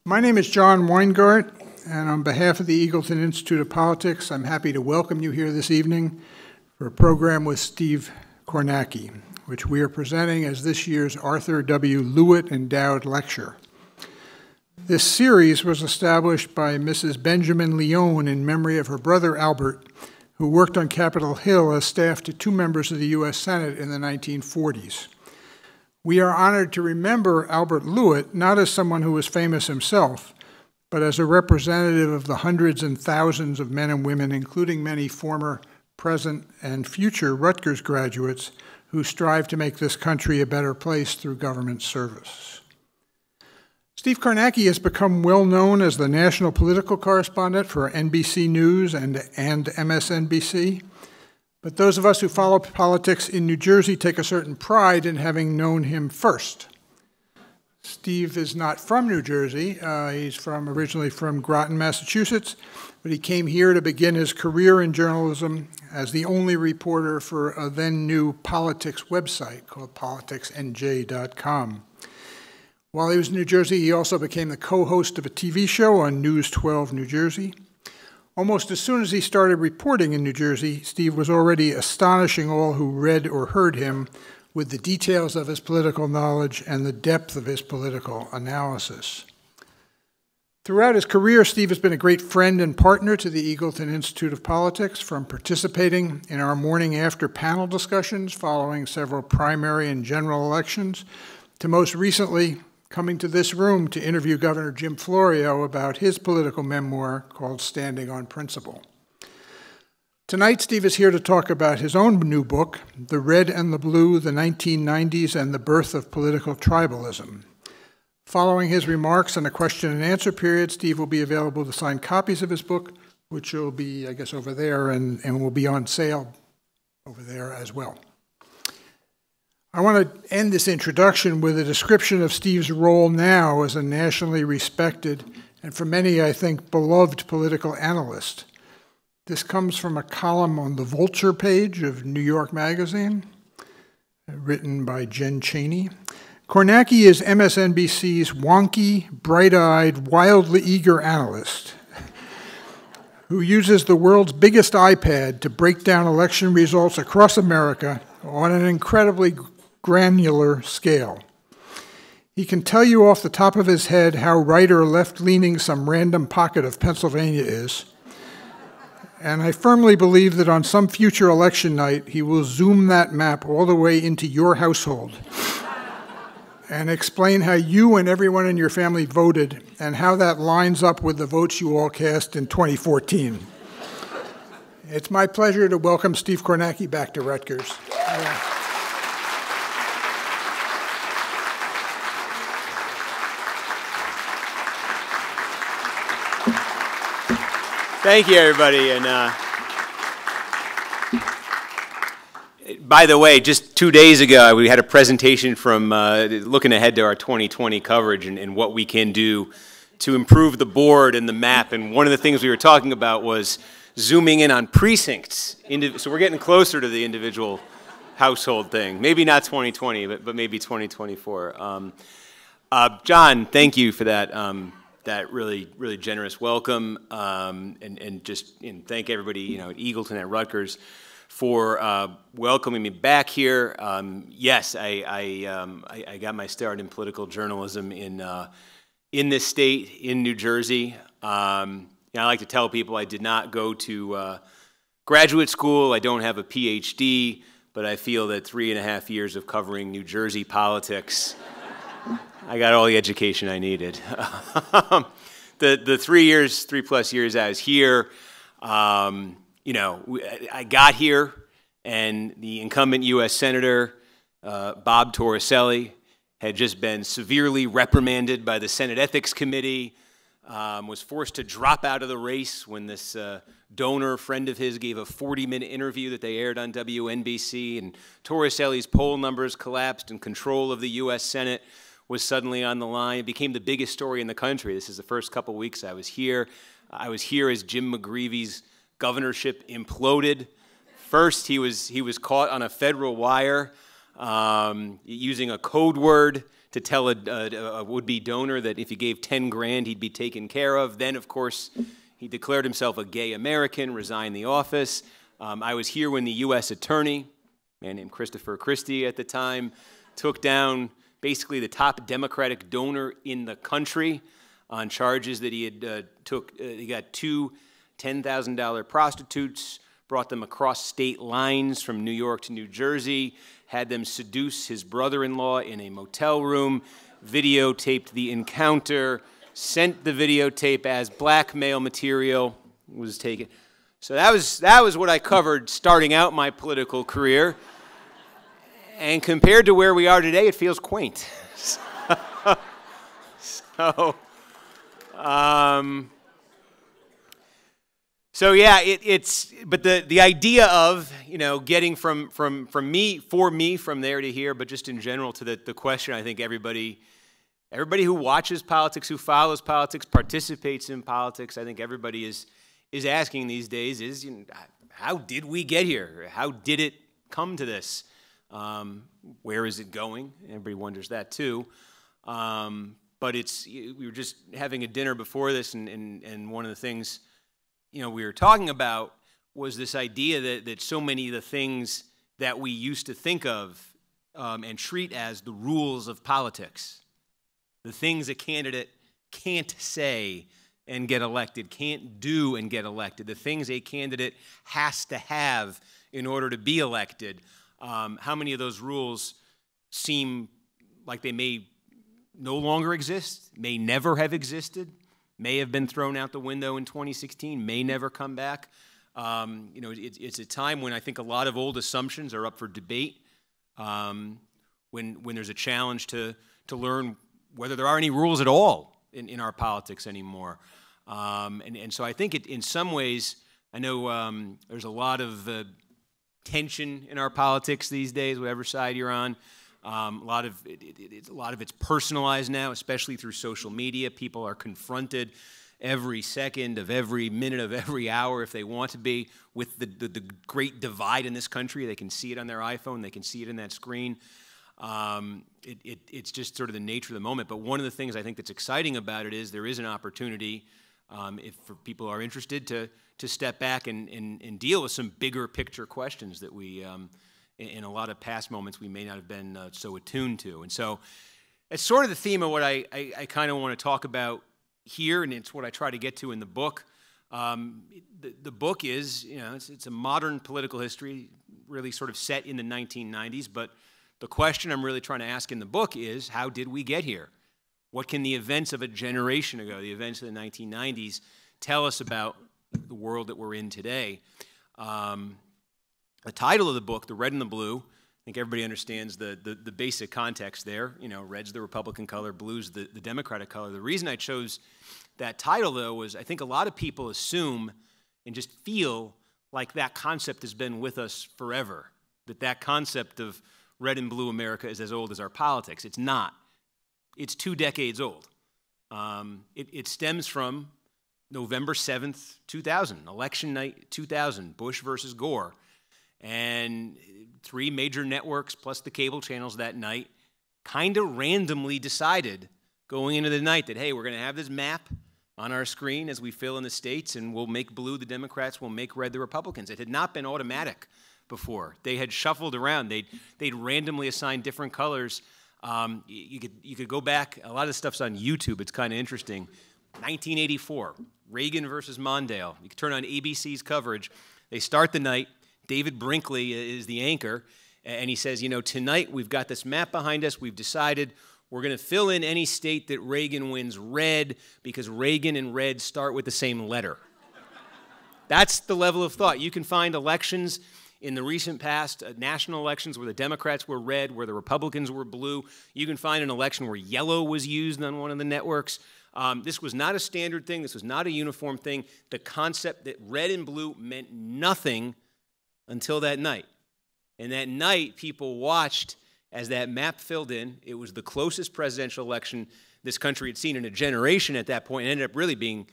My name is John Weingart, and on behalf of the Eagleton Institute of Politics, I'm happy to welcome you here this evening for a program with Steve Kornacki, which we are presenting as this year's Arthur W. Lewitt Endowed Lecture. This series was established by Mrs. Benjamin Leone in memory of her brother Albert, who worked on Capitol Hill as staff to two members of the U.S. Senate in the 1940s. We are honored to remember Albert Lewitt not as someone who was famous himself, but as a representative of the hundreds and thousands of men and women, including many former, present, and future Rutgers graduates who strive to make this country a better place through government service. Steve Kornacki has become well known as the national political correspondent for NBC News and MSNBC. But those of us who follow politics in New Jersey take a certain pride in having known him first. Steve is not from New Jersey. He's originally from Groton, Massachusetts, but he came here to begin his career in journalism as the only reporter for a then-new politics website called politicsnj.com. While he was in New Jersey, he also became the co-host of a TV show on News 12 New Jersey. Almost as soon as he started reporting in New Jersey, Steve was already astonishing all who read or heard him with the details of his political knowledge and the depth of his political analysis. Throughout his career, Steve has been a great friend and partner to the Eagleton Institute of Politics, from participating in our morning after panel discussions following several primary and general elections, to most recently coming to this room to interview Governor Jim Florio about his political memoir called Standing on Principle. Tonight, Steve is here to talk about his own new book, The Red and the Blue, the 1990s and the Birth of Political Tribalism. Following his remarks and a question and answer period, Steve will be available to sign copies of his book, which will be, I guess, over there and will be on sale over there as well. I want to end this introduction with a description of Steve's role now as a nationally respected and, for many, I think, beloved political analyst. This comes from a column on the Vulture page of New York Magazine, written by Jen Chaney. Kornacki is MSNBC's wonky, bright-eyed, wildly eager analyst who uses the world's biggest iPad to break down election results across America on an incredibly granular scale. He can tell you off the top of his head how right or left-leaning some random pocket of Pennsylvania is, and I firmly believe that on some future election night, he will zoom that map all the way into your household and explain how you and everyone in your family voted and how that lines up with the votes you all cast in 2014. It's my pleasure to welcome Steve Kornacki back to Rutgers. Thank you, everybody. And by the way, just 2 days ago, we had a presentation from looking ahead to our 2020 coverage and what we can do to improve the board and the map. And one of the things we were talking about was zooming in on precincts. So we're getting closer to the individual household thing. Maybe not 2020, but maybe 2024. John, thank you for that. That really generous welcome, and thank everybody at Eagleton at Rutgers for welcoming me back here. Yes, I got my start in political journalism in this state, in New Jersey. I like to tell people I did not go to graduate school. I don't have a PhD, but I feel that 3.5 years of covering New Jersey politics, I got all the education I needed. The 3 plus years I was here, I got here, and the incumbent U.S. Senator, Bob Torricelli, had just been severely reprimanded by the Senate Ethics Committee, was forced to drop out of the race when this donor friend of his gave a 40-minute interview that they aired on WNBC, and Torricelli's poll numbers collapsed, and control of the U.S. Senate was suddenly on the line. It became the biggest story in the country. This is the first couple weeks I was here. I was here as Jim McGreevy's governorship imploded. First, he was caught on a federal wire using a code word to tell a would-be donor that if he gave 10 grand, he'd be taken care of. Then, of course, he declared himself a gay American, resigned the office. I was here when the U.S. attorney, a man named Christopher Christie at the time, took down basically the top Democratic donor in the country on charges that he had he got two $10,000 prostitutes, brought them across state lines from New York to New Jersey, had them seduce his brother-in-law in a motel room, videotaped the encounter, sent the videotape as blackmail material, was taken. So that was what I covered starting out my political career. And compared to where we are today, it feels quaint. So yeah, but the idea of, getting from me from there to here, but just in general to the question, I think everybody who watches politics, who follows politics, participates in politics, I think everybody is asking these days is, how did we get here? How did it come to this? Where is it going? Everybody wonders that too. But we were just having a dinner before this, and one of the things we were talking about was this idea that so many of the things that we used to think of and treat as the rules of politics, the things a candidate can't say and get elected, can't do and get elected, the things a candidate has to have in order to be elected, how many of those rules seem like they may no longer exist, may never have existed, may have been thrown out the window in 2016, may never come back. It's a time when I think a lot of old assumptions are up for debate, when there's a challenge to learn whether there are any rules at all in our politics anymore. And so I think in some ways, I know there's a lot of tension in our politics these days, whatever side you're on. A lot of it's personalized now, especially through social media. People are confronted every second of every minute of every hour, if they want to be, with the great divide in this country. They can see it on their iPhone. They can see it in that screen. It's just sort of the nature of the moment. But one of the things I think that's exciting about it is there is an opportunity, if for people are interested, to step back and deal with some bigger picture questions that we, in a lot of past moments, we may not have been so attuned to. And so it's sort of the theme of what I kind of want to talk about here, and it's what I try to get to in the book. The book is, it's a modern political history, really sort of set in the 1990s, but the question I'm really trying to ask in the book is, how did we get here? What can the events of a generation ago, the events of the 1990s, tell us about the world that we're in today? The title of the book, The Red and the Blue, I think everybody understands the basic context there. Red's the Republican color, blue's the Democratic color. The reason I chose that title, though, was I think a lot of people assume and just feel like that concept has been with us forever, that concept of red and blue America is as old as our politics. It's not. It's 2 decades old. It stems from November 7th, 2000, election night 2000, Bush versus Gore. And 3 major networks plus the cable channels that night kind of randomly decided going into the night that, hey, we're going to have this map on our screen as we fill in the states, and we'll make blue the Democrats, we'll make red the Republicans. It had not been automatic before. They had shuffled around. They'd randomly assigned different colors. You could go back. A lot of the stuff's on YouTube. It's kind of interesting. 1984, Reagan versus Mondale. You could turn on ABC's coverage. They start the night. David Brinkley is the anchor, and he says, tonight we've got this map behind us. We've decided we're going to fill in any state that Reagan wins red because Reagan and red start with the same letter. That's the level of thought. You can find elections in the recent past, national elections where the Democrats were red, where the Republicans were blue. You can find an election where yellow was used on one of the networks. This was not a standard thing. This was not a uniform thing. The concept that red and blue meant nothing until that night. And that night, people watched as that map filled in. It was the closest presidential election this country had seen in a generation at that point. It ended up really being,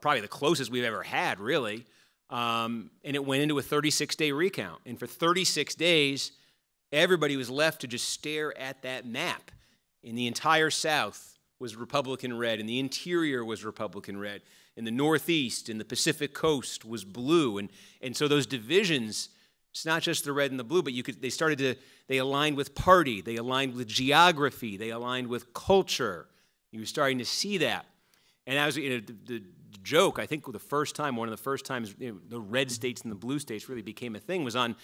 probably the closest we've ever had, really. And it went into a 36-day recount. And for 36 days, everybody was left to just stare at that map. In the entire South was Republican red, and the interior was Republican red. In the Northeast, in the Pacific Coast was blue. And so those divisions, it's not just the red and the blue, but they aligned with party, they aligned with geography, they aligned with culture. You were starting to see that. And that was the joke, I think one of the first times the red states and the blue states really became a thing was on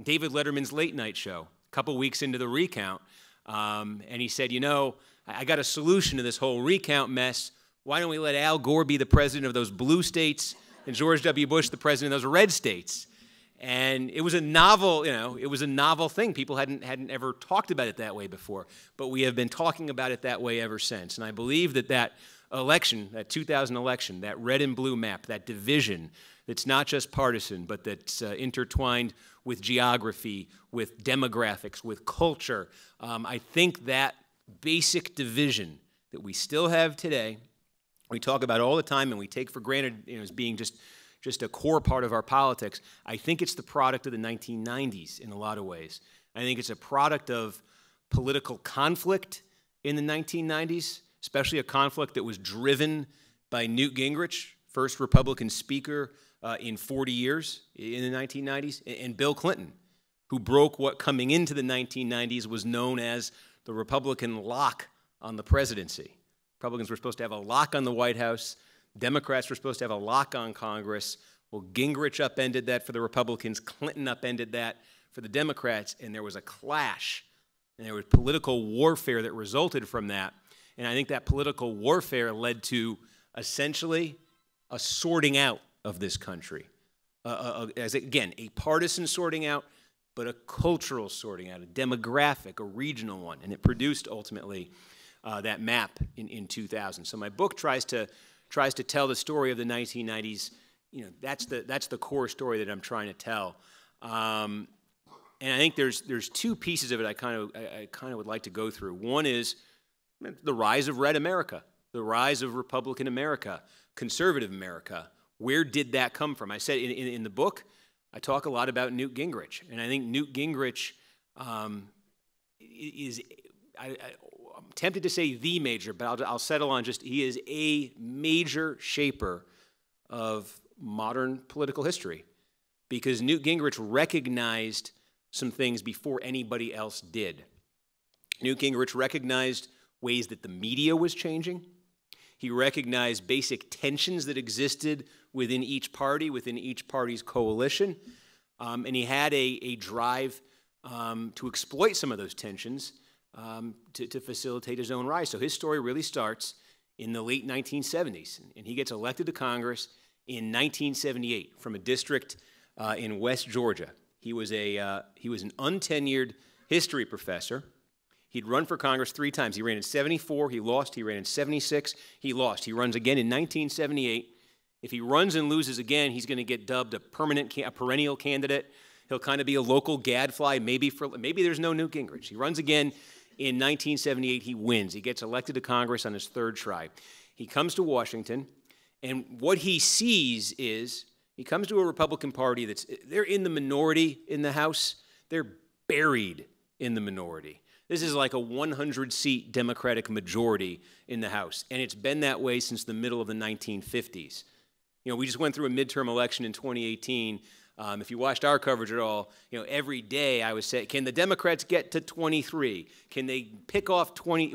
David Letterman's late night show, a couple weeks into the recount. And he said, I got a solution to this whole recount mess. Why don't we let Al Gore be the president of those blue states and George W. Bush the president of those red states? And it was a novel, thing. People hadn't ever talked about it that way before. But we have been talking about it that way ever since. And I believe that election, that 2000 election, that red and blue map, that division that's not just partisan, but that's intertwined with geography, with demographics, with culture, I think that basic division that we still have today, we talk about all the time and we take for granted as being just a core part of our politics. I think it's the product of the 1990s in a lot of ways. I think it's a product of political conflict in the 1990s, especially a conflict that was driven by Newt Gingrich, first Republican speaker in 40 years in the 1990s, and Bill Clinton, who broke what coming into the 1990s was known as the Republican lock on the presidency. Republicans were supposed to have a lock on the White House. Democrats were supposed to have a lock on Congress. Well, Gingrich upended that for the Republicans. Clinton upended that for the Democrats, and there was a clash. And there was political warfare that resulted from that. And I think that political warfare led to essentially a sorting out of this country. Again, a partisan sorting out, but a cultural sorting out, a demographic, a regional one. And it produced ultimately that map in 2000. So my book tries to tell the story of the 1990s. That's the core story that I'm trying to tell. And I think there's two pieces of it I kind of would like to go through. One is the rise of red America, the rise of Republican America, conservative America. Where did that come from? I said in the book, I talk a lot about Newt Gingrich, and I think Newt Gingrich is. I'm tempted to say the major, but I'll settle on he is a major shaper of modern political history, because Newt Gingrich recognized some things before anybody else did. Newt Gingrich recognized ways that the media was changing. He recognized basic tensions that existed within each party, within each party's coalition, and he had a drive to exploit some of those tensions to facilitate his own rise. So his story really starts in the late 1970s, and he gets elected to Congress in 1978 from a district in West Georgia. He was an untenured history professor. He'd run for Congress 3 times. He ran in 74, he lost. He ran in 76, he lost. He runs again in 1978. If he runs and loses again, he's going to get dubbed a perennial candidate. He'll kind of be a local gadfly. Maybe there's no Newt Gingrich. He runs again in 1978. He wins. He gets elected to Congress on his 3rd try. He comes to Washington, and what he sees is he comes to a Republican Party they're in the minority in the House. They're buried in the minority. This is like a 100-seat Democratic majority in the House, and it's been that way since the middle of the 1950s. We just went through a midterm election in 2018. If you watched our coverage at all, every day I was saying, can the Democrats get to 23? Can they pick off 20?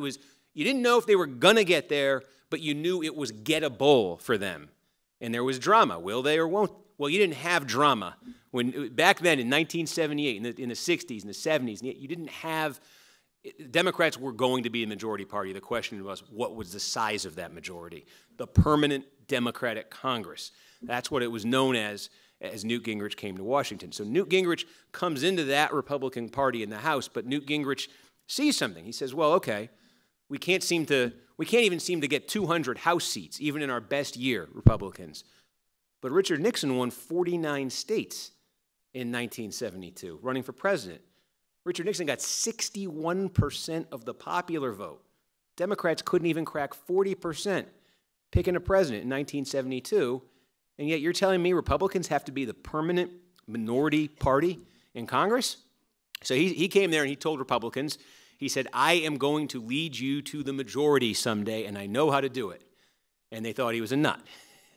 You didn't know if they were going to get there, but you knew it was gettable for them. And there was drama. Will they or won't? Well, you didn't have drama. Back then in 1978, in the 60s, in the 70s, you didn't have. Democrats were going to be a majority party. The question was, what was the size of that majority? The permanent Democratic Congress. That's what it was known as Newt Gingrich came to Washington. So Newt Gingrich comes into that Republican Party in the House, but Newt Gingrich sees something. He says, well, okay, we can't even seem to get 200 House seats, even in our best year, Republicans. But Richard Nixon won 49 states in 1972, running for president. Richard Nixon got 61% of the popular vote. Democrats couldn't even crack 40% picking a president in 1972, and yet you're telling me Republicans have to be the permanent minority party in Congress? So he came there and he told Republicans, He said, I am going to lead you to the majority someday, and I know how to do it. And they thought he was a nut.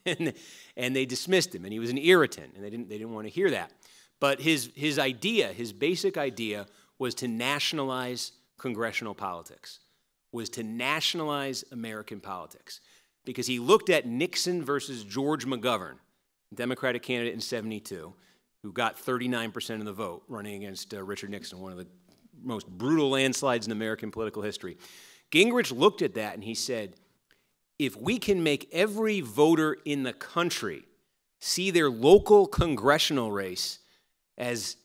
And they dismissed him, and he was an irritant, and they didn't want to hear that. But his idea, his basic idea, was to nationalize congressional politics, was to nationalize American politics. Because he looked at Nixon versus George McGovern, Democratic candidate in '72, who got 39% of the vote, running against Richard Nixon, one of the most brutal landslides in American political history. Gingrich looked at that and he said, if we can make every voter in the country see their local congressional race as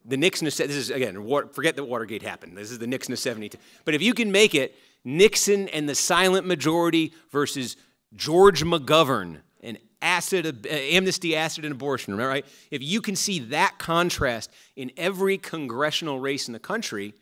the Nixon of, this is, again, forget that Watergate happened. This is the Nixon of '72. But if you can make it Nixon and the silent majority versus George McGovern and amnesty, acid, and abortion, right? If you can see that contrast in every congressional race in the country,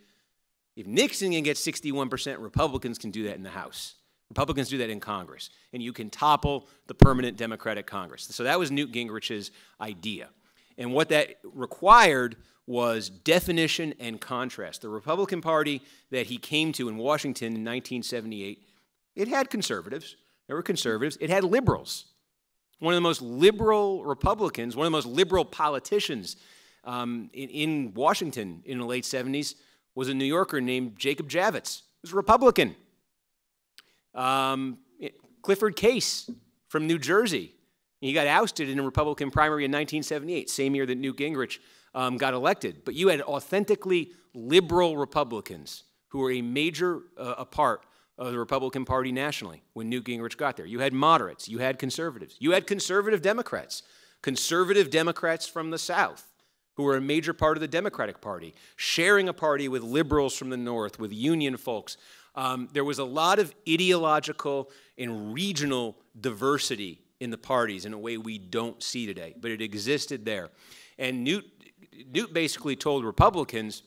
if Nixon can get 61%, Republicans can do that in the House. Republicans do that in Congress. And you can topple the permanent Democratic Congress. So that was Newt Gingrich's idea. And what that required was definition and contrast. The Republican Party that he came to in Washington in 1978, it had conservatives. There were conservatives. It had liberals. One of the most liberal Republicans, one of the most liberal politicians in Washington in the late 70s was a New Yorker named Jacob Javits. He was a Republican. Clifford Case from New Jersey. He got ousted in a Republican primary in 1978, same year that Newt Gingrich got elected. But you had authentically liberal Republicans who were a major part of the Republican Party nationally when Newt Gingrich got there. You had moderates. You had conservatives. You had conservative Democrats from the South who were a major part of the Democratic Party, sharing a party with liberals from the North, with union folks. There was a lot of ideological and regional diversity in the parties in a way we don't see today, but it existed there. And Newt basically told Republicans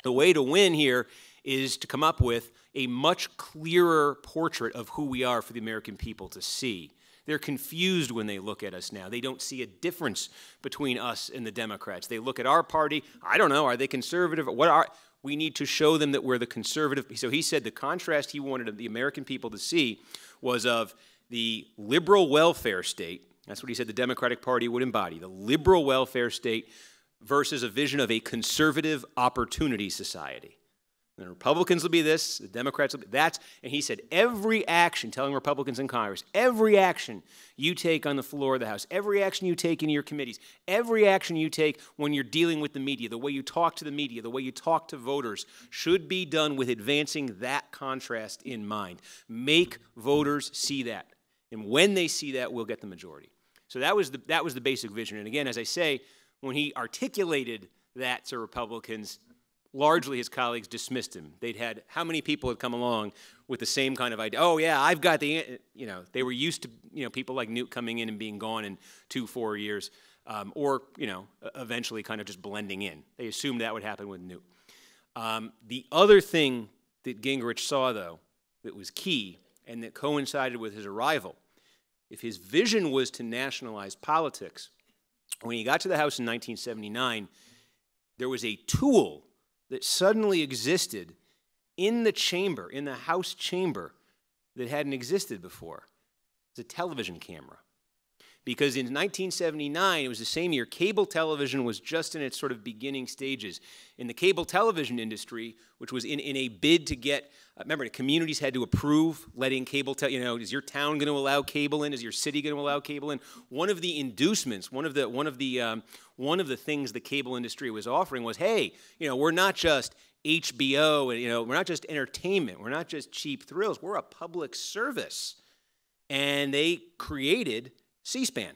the way to win here is to come up with a much clearer portrait of who we are for the American people to see. They're confused when they look at us now. They don't see a difference between us and the Democrats. They look at our party, I don't know, are they conservative? We need to show them that we're the conservative. So he said the contrast he wanted the American people to see was of the liberal welfare state. That's what he said the Democratic Party would embody, the liberal welfare state versus a vision of a conservative opportunity society. The Republicans will be this, the Democrats will be that. And he said every action, telling Republicans in Congress, every action you take on the floor of the House, every action you take in your committees, every action you take when you're dealing with the media, the way you talk to the media, the way you talk to voters, should be done with advancing that contrast in mind. Make voters see that. And when they see that, we'll get the majority. So that was the basic vision. And again, as I say, when he articulated that to Republicans, largely his colleagues dismissed him. They'd had, how many people had come along with the same kind of idea? Oh yeah, I've got the, they were used to, people like Newt coming in and being gone in 2-4 years, or, eventually kind of just blending in. They assumed that would happen with Newt. The other thing that Gingrich saw, though, that was key and that coincided with his arrival, if his vision was to nationalize politics, when he got to the House in 1979, there was a tool that suddenly existed in the chamber, in the House chamber, that hadn't existed before. It's a television camera. Because in 1979, it was the same year, cable television was just in its sort of beginning stages. In the cable television industry, which was in a bid to get, remember, the communities had to approve letting cable, is your town going to allow cable in? Is your city going to allow cable in? One of the inducements, one of the things the cable industry was offering was, hey, we're not just HBO, and we're not just entertainment, we're not just cheap thrills, we're a public service. And they created C-SPAN.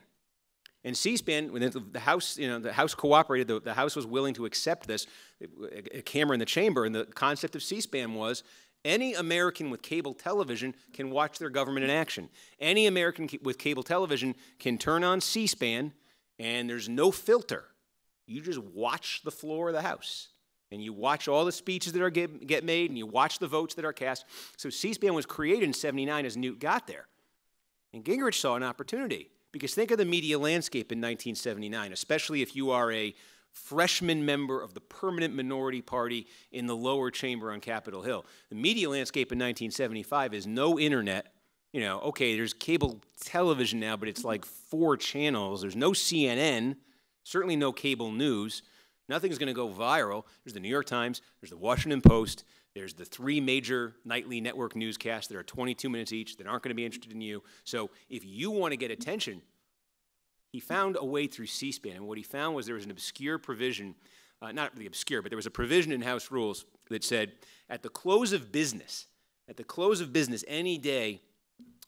And C-SPAN, when the House, the House cooperated, the House was willing to accept this, a camera in the chamber, and the concept of C-SPAN was any American with cable television can watch their government in action. Any American with cable television can turn on C-SPAN, and there's no filter. You just watch the floor of the House. And you watch all the speeches that get made, and you watch the votes that are cast. So C-SPAN was created in '79 as Newt got there. And Gingrich saw an opportunity. Because think of the media landscape in 1979, especially if you are a freshman member of the permanent minority party in the lower chamber on Capitol Hill. The media landscape in 1975 is no internet. You know, okay, there's cable television now, but it's like 4 channels. There's no CNN, certainly no cable news. Nothing's going to go viral. There's the New York Times, there's the Washington Post, there's the 3 major nightly network newscasts that are 22 minutes each that aren't going to be interested in you. So if you want to get attention, he found a way through C-SPAN, and what he found was there was an obscure provision, not really obscure, but there was a provision in House rules that said at the close of business, any day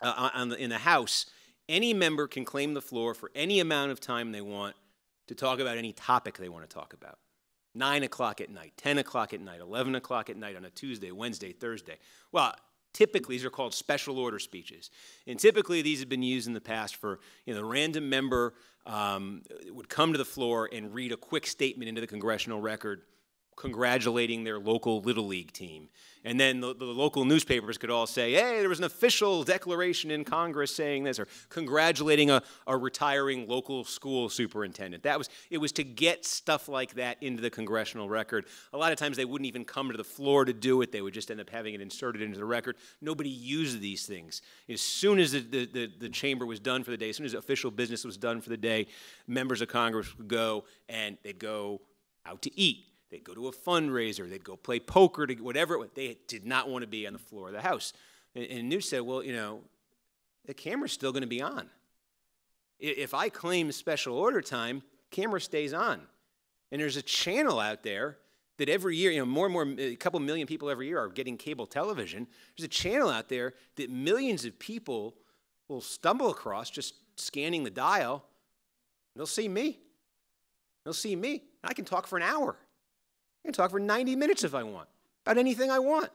in the House, any member can claim the floor for any amount of time they want to talk about any topic they want to talk about. 9 o'clock at night, 10 o'clock at night, 11 o'clock at night on a Tuesday, Wednesday, Thursday. Well, typically, these are called special order speeches. And typically, these have been used in the past for, you know, the random member would come to the floor and read a quick statement into the congressional record congratulating their local Little League team. And then the local newspapers could all say, hey, there was an official declaration in Congress saying this, or congratulating a retiring local school superintendent. It was to get stuff like that into the congressional record. A lot of times they wouldn't even come to the floor to do it. They would just end up having it inserted into the record. Nobody used these things. As soon as the chamber was done for the day, as soon as official business was done for the day, members of Congress would go and they'd go out to eat. They'd go to a fundraiser. They'd go play poker, whatever. They did not want to be on the floor of the House. And Newt said, well, you know, the camera's still going to be on. If I claim special order time, camera stays on. And there's a channel out there that every year, you know, more and more, a couple million people every year are getting cable television. There's a channel out there that millions of people will stumble across just scanning the dial. They'll see me. They'll see me. I can talk for an hour. I can talk for 90 minutes if I want, about anything I want.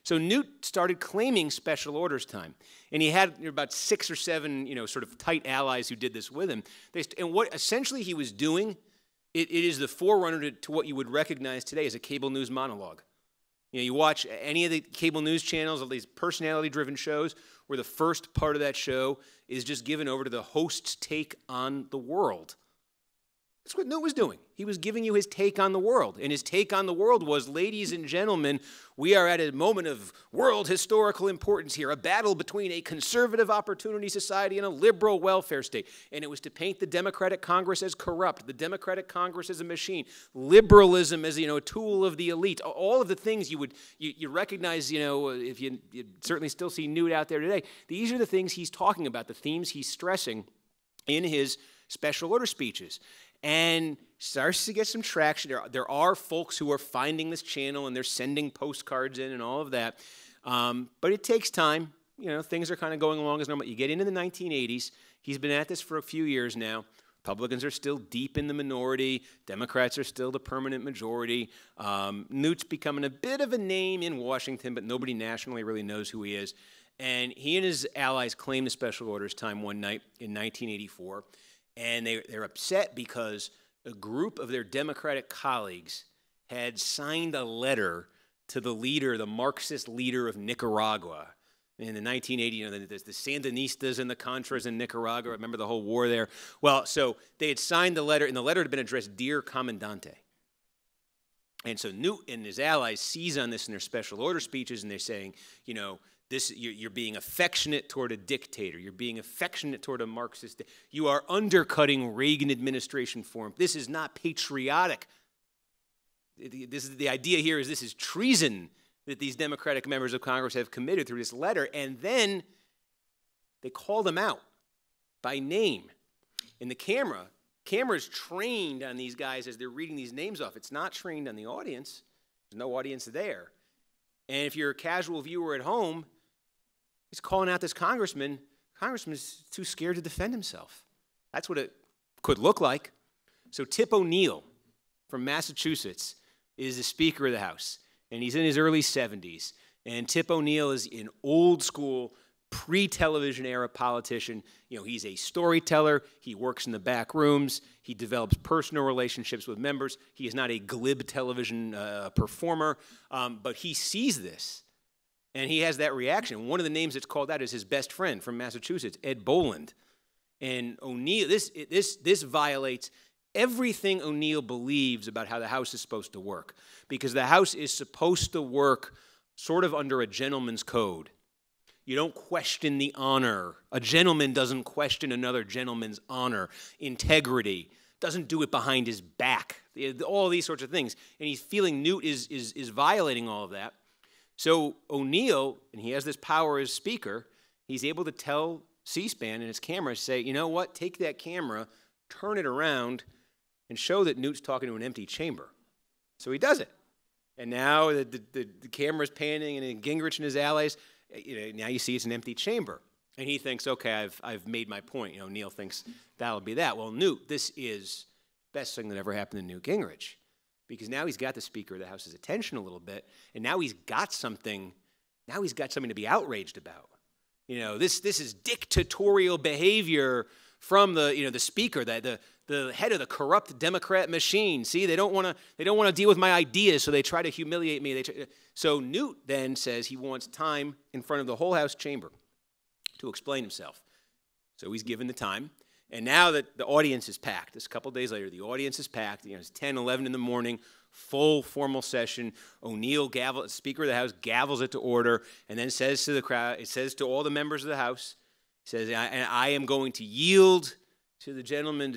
So Newt started claiming special orders time. And he had about 6 or 7, you know, sort of tight allies who did this with him. And what essentially he was doing, it is the forerunner to what you would recognize today as a cable news monologue. You know, you watch any of the cable news channels, all these personality-driven shows, where the first part of that show is just given over to the host's take on the world. That's what Newt was doing. He was giving you his take on the world. And his take on the world was, ladies and gentlemen, we are at a moment of world historical importance here, a battle between a conservative opportunity society and a liberal welfare state. And it was to paint the Democratic Congress as corrupt, the Democratic Congress as a machine, liberalism as, you know, a tool of the elite, all of the things you recognize, you know, if you certainly still see Newt out there today. These are the things he's talking about, the themes he's stressing in his special order speeches. And starts to get some traction. There are folks who are finding this channel and they're sending postcards in and all of that. But it takes time. You know, things are kind of going along as normal. You get into the 1980s. He's been at this for a few years now. Republicans are still deep in the minority. Democrats are still the permanent majority. Newt's becoming a bit of a name in Washington, but nobody nationally really knows who he is. And he and his allies claimed the special orders time one night in 1984. And they're upset because a group of their Democratic colleagues had signed a letter to the leader, the Marxist leader of Nicaragua. In the 1980s, you know, there's the Sandinistas and the Contras in Nicaragua. Remember the whole war there? Well, so they had signed the letter, and the letter had been addressed, Dear Comandante. And so Newt and his allies seize on this in their special order speeches, and they're saying, you know, you're being affectionate toward a dictator. You're being affectionate toward a Marxist. You are undercutting Reagan administration form. This is not patriotic. The idea here is this is treason that these Democratic members of Congress have committed through this letter. And then they call them out by name. And the camera's trained on these guys as they're reading these names off. It's not trained on the audience. There's no audience there. And if you're a casual viewer at home, he's calling out this congressman. Congressman's too scared to defend himself. That's what it could look like. So Tip O'Neill from Massachusetts is the Speaker of the House, and he's in his early 70s. And Tip O'Neill is an old school, pre-television era politician. You know, he's a storyteller. He works in the back rooms. He develops personal relationships with members. He is not a glib television performer, but he sees this. And he has that reaction. One of the names that's called out is his best friend from Massachusetts, Ed Boland. And O'Neill, this violates everything O'Neill believes about how the House is supposed to work, because the House is supposed to work sort of under a gentleman's code. You don't question the honor. A gentleman doesn't question another gentleman's honor, integrity, doesn't do it behind his back, all these sorts of things. And he's feeling Newt is violating all of that. So O'Neill, and he has this power as Speaker, he's able to tell C-SPAN and his camera, say, you know what, take that camera, turn it around, and show that Newt's talking to an empty chamber. So he does it. And now the camera's panning, and Gingrich and his allies, now you see it's an empty chamber. And he thinks, okay, I've made my point. O'Neill thinks that'll be that. Well, Newt, this is the best thing that ever happened to Newt Gingrich, because now he's got the Speaker of the House's attention a little bit, and now he's got something to be outraged about. This is dictatorial behavior from the Speaker, the head of the corrupt Democrat machine. See, they don't want to deal with my ideas, so they try to humiliate me. So Newt then says he wants time in front of the whole House chamber to explain himself. So he's given the time. And now that the audience is packed, this a couple days later, the audience is packed. It's 10, 11 in the morning, full formal session. O'Neill, Speaker of the House, gavels it to order, and then says to the crowd, it says to all the members of the House, he says, I am going to yield to the gentleman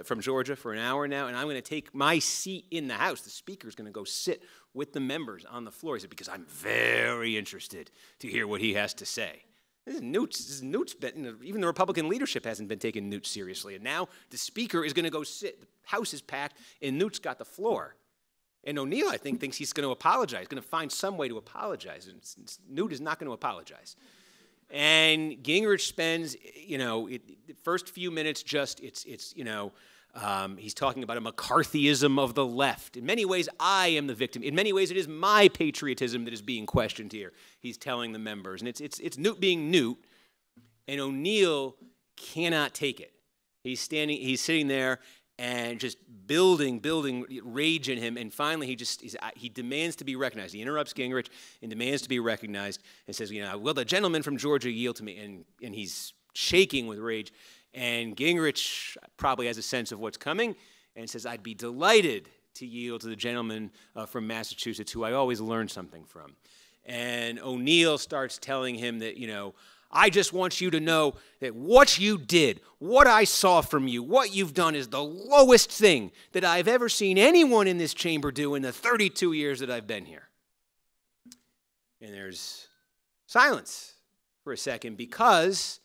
from Georgia for an hour now, and I'm going to take my seat in the House. The Speaker's going to go sit with the members on the floor. He said, because I'm very interested to hear what he has to say. This is Newt's been, even the Republican leadership hasn't been taking Newt seriously. And now the Speaker is going to go sit. The House is packed, and Newt's got the floor. And O'Neill, I think, thinks he's going to apologize, going to find some way to apologize. And Newt is not going to apologize. And Gingrich spends, the first few minutes he's talking about a McCarthyism of the left. In many ways, I am the victim. In many ways, it is my patriotism that is being questioned here, he's telling the members. And it's Newt being Newt, and O'Neill cannot take it. He's sitting there and just building rage in him, and finally he demands to be recognized. He interrupts Gingrich and demands to be recognized and says, will the gentleman from Georgia yield to me? And he's shaking with rage. And Gingrich probably has a sense of what's coming and says, I'd be delighted to yield to the gentleman from Massachusetts who I always learn something from. And O'Neill starts telling him that, I just want you to know that what you did, what I saw from you, what you've done is the lowest thing that I've ever seen anyone in this chamber do in the 32 years that I've been here. And there's silence for a second because,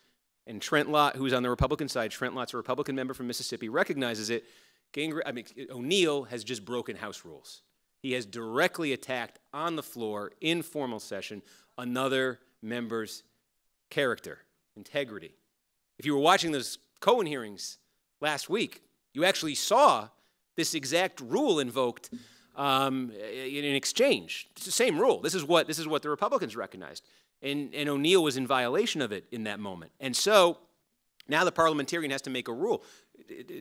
and Trent Lott, who's on the Republican side, Trent Lott's a Republican member from Mississippi, recognizes it. O'Neill has just broken House rules. He has directly attacked on the floor in formal session another member's character, integrity. If you were watching those Cohen hearings last week, you actually saw this exact rule invoked in an exchange. It's the same rule. This is what the Republicans recognized. And O'Neill was in violation of it in that moment. And so now the parliamentarian has to make a rule.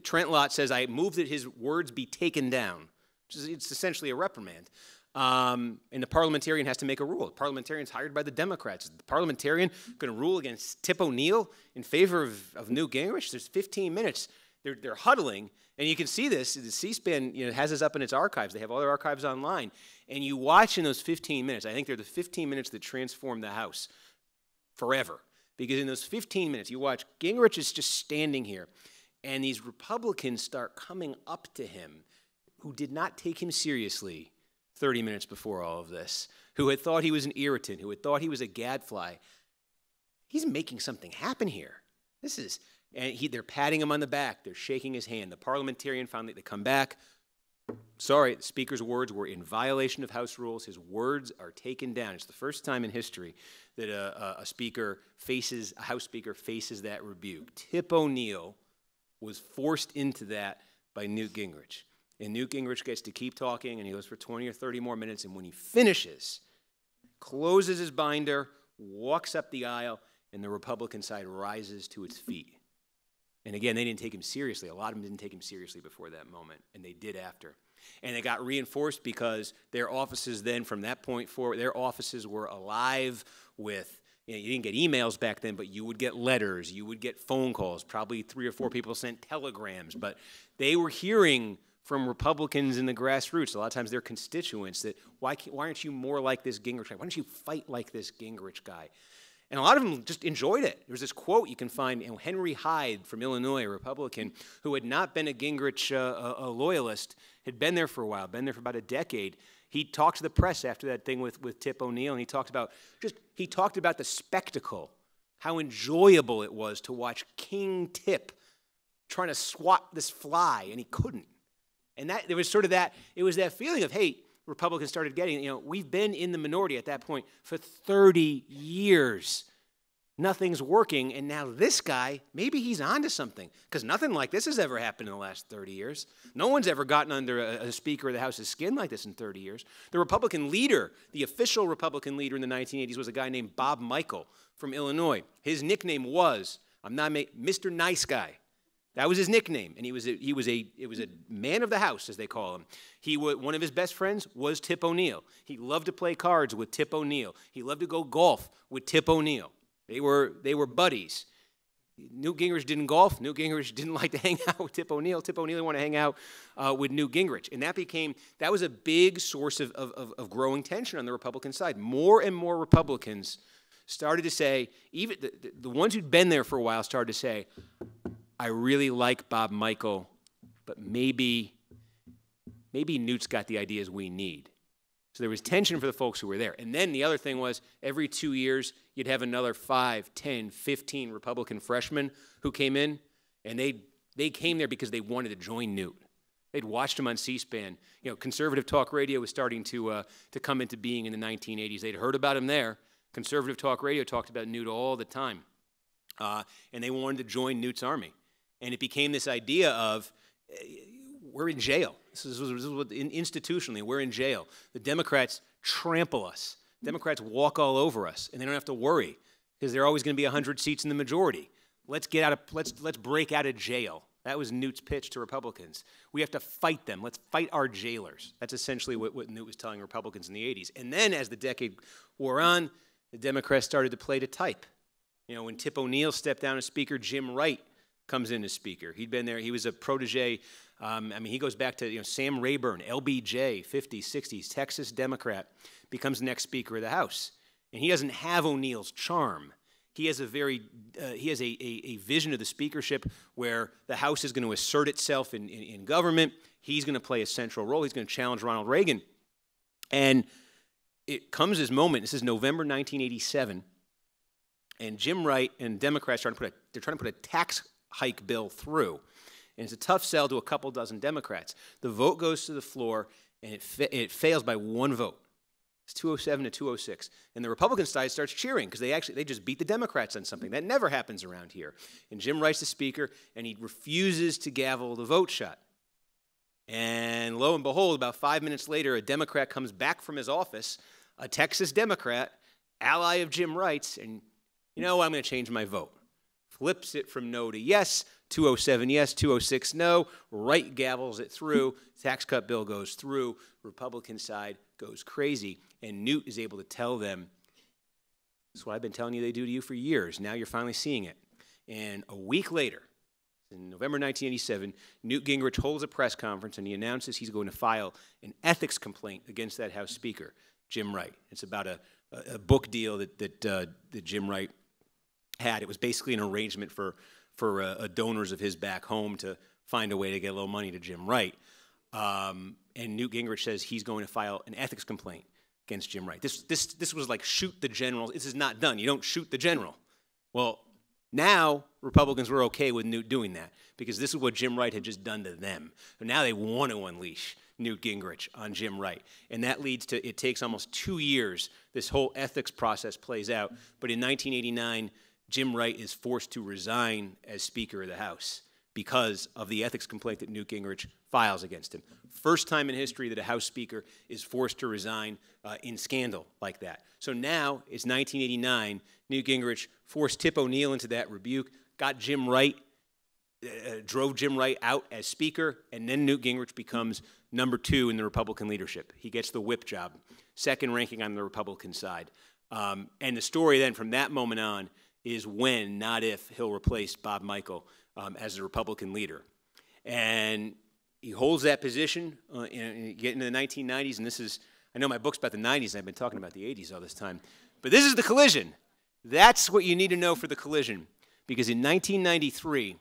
Trent Lott says, I move that his words be taken down. It's essentially a reprimand. And the parliamentarian has to make a rule. The parliamentarian's hired by the Democrats. The parliamentarian going to rule against Tip O'Neill in favor of Newt Gingrich. There's 15 minutes. They're huddling, and you can see this. The C-SPAN has this up in its archives. They have all their archives online. And you watch in those 15 minutes. I think they're the 15 minutes that transform the House forever. Because in those 15 minutes, you watch, Gingrich is just standing here, and these Republicans start coming up to him who did not take him seriously 30 minutes before all of this, who had thought he was an irritant, who had thought he was a gadfly. He's making something happen here. They're patting him on the back. They're shaking his hand. The parliamentarian finally, they come back. Sorry, the Speaker's words were in violation of House rules. His words are taken down. It's the first time in history that a House Speaker faces that rebuke. Tip O'Neill was forced into that by Newt Gingrich. And Newt Gingrich gets to keep talking, and he goes for 20 or 30 more minutes, and when he finishes, closes his binder, walks up the aisle, and the Republican side rises to its feet. And again, they didn't take him seriously. A lot of them didn't take him seriously before that moment, and they did after. And it got reinforced because their offices then, from that point forward, their offices were alive with You didn't get emails back then, but you would get letters, you would get phone calls, probably 3 or 4 people sent telegrams, but they were hearing from Republicans in the grassroots, a lot of times their constituents, that why aren't you more like this Gingrich guy? Why don't you fight like this Gingrich guy? And a lot of them just enjoyed it. There was this quote you can find, Henry Hyde from Illinois, a Republican, who had not been a Gingrich a loyalist, had been there for a while, been there for about a decade. He talked to the press after that thing with Tip O'Neill, and he talked about the spectacle, how enjoyable it was to watch King Tip trying to swat this fly, and he couldn't. And there was sort of that, it was that feeling of, hey, Republicans started getting, we've been in the minority at that point for 30 years. Nothing's working, and now this guy, maybe he's onto something, because nothing like this has ever happened in the last 30 years. No one's ever gotten under a Speaker of the House's skin like this in 30 years. The Republican leader, the official Republican leader in the 1980s was a guy named Bob Michael from Illinois. His nickname was, Mr. Nice Guy. That was his nickname, and it was a man of the house, as they call him. One of his best friends was Tip O'Neill. He loved to play cards with Tip O'Neill. He loved to go golf with Tip O'Neill. They were buddies. Newt Gingrich didn't golf. Newt Gingrich didn't like to hang out with Tip O'Neill. Tip O'Neill wanted to hang out with Newt Gingrich, and that was a big source of growing tension on the Republican side. More and more Republicans started to say, even the ones who'd been there for a while started to say, I really like Bob Michael, but maybe Newt's got the ideas we need. So there was tension for the folks who were there. And then the other thing was, every 2 years, you'd have another 5, 10, 15 Republican freshmen who came in, and they came there because they wanted to join Newt. They'd watched him on C-SPAN. Conservative talk radio was starting to come into being in the 1980s. They'd heard about him there. Conservative talk radio talked about Newt all the time. And they wanted to join Newt's army. And it became this idea of, we're in jail. This is what, institutionally, we're in jail. The Democrats trample us. Democrats walk all over us, and they don't have to worry, because there are always going to be 100 seats in the majority. Let's break out of jail. That was Newt's pitch to Republicans. We have to fight them. Let's fight our jailers. That's essentially what Newt was telling Republicans in the 80s. And then, as the decade wore on, the Democrats started to play to type. When Tip O'Neill stepped down as Speaker, Jim Wright comes in as Speaker. He'd been there. He was a protege. He goes back to Sam Rayburn, LBJ, 50s, 60s, Texas Democrat, becomes the next Speaker of the House. And he doesn't have O'Neill's charm. He has a vision of the speakership where the House is going to assert itself in government. He's going to play a central role. He's going to challenge Ronald Reagan. And it comes this moment. This is November 1987. And Jim Wright and Democrats they're trying to put a tax hike bill through. And it's a tough sell to a couple dozen Democrats. The vote goes to the floor, and it fails by 1 vote. It's 207 to 206. And the Republican side starts cheering because they just beat the Democrats on something. That never happens around here. And Jim Wright's the Speaker, and he refuses to gavel the vote shut. And lo and behold, about 5 minutes later, a Democrat comes back from his office, a Texas Democrat, ally of Jim Wright's, and I'm going to change my vote. Flips it from no to yes, 207 yes, 206 no. Wright gavels it through. Tax cut bill goes through. Republican side goes crazy. And Newt is able to tell them, that's what I've been telling you they do to you for years. Now you're finally seeing it. And a week later, in November 1987, Newt Gingrich holds a press conference, and he announces he's going to file an ethics complaint against that House Speaker, Jim Wright. It's about a book deal that Jim Wright had. It was basically an arrangement for donors of his back home to find a way to get a little money to Jim Wright. And Newt Gingrich says he's going to file an ethics complaint against Jim Wright. This was like shoot the general. This is not done. You don't shoot the general. Well, now Republicans were okay with Newt doing that because this is what Jim Wright had just done to them. So now they want to unleash Newt Gingrich on Jim Wright. And that leads to, it takes almost 2 years. This whole ethics process plays out. But in 1989, Jim Wright is forced to resign as Speaker of the House because of the ethics complaint that Newt Gingrich files against him. First time in history that a House Speaker is forced to resign in scandal like that. So now it's 1989. Newt Gingrich forced Tip O'Neill into that rebuke, got Jim Wright, drove Jim Wright out as Speaker, and then Newt Gingrich becomes #2 in the Republican leadership. He gets the whip job, second ranking on the Republican side. And the story then from that moment on is when, not if, he'll replace Bob Michel as the Republican leader. And he holds that position get into the 1990s, and this is, I know my book's about the 90s, and I've been talking about the 80s all this time, but this is the collision. That's what you need to know for the collision, because in 1993,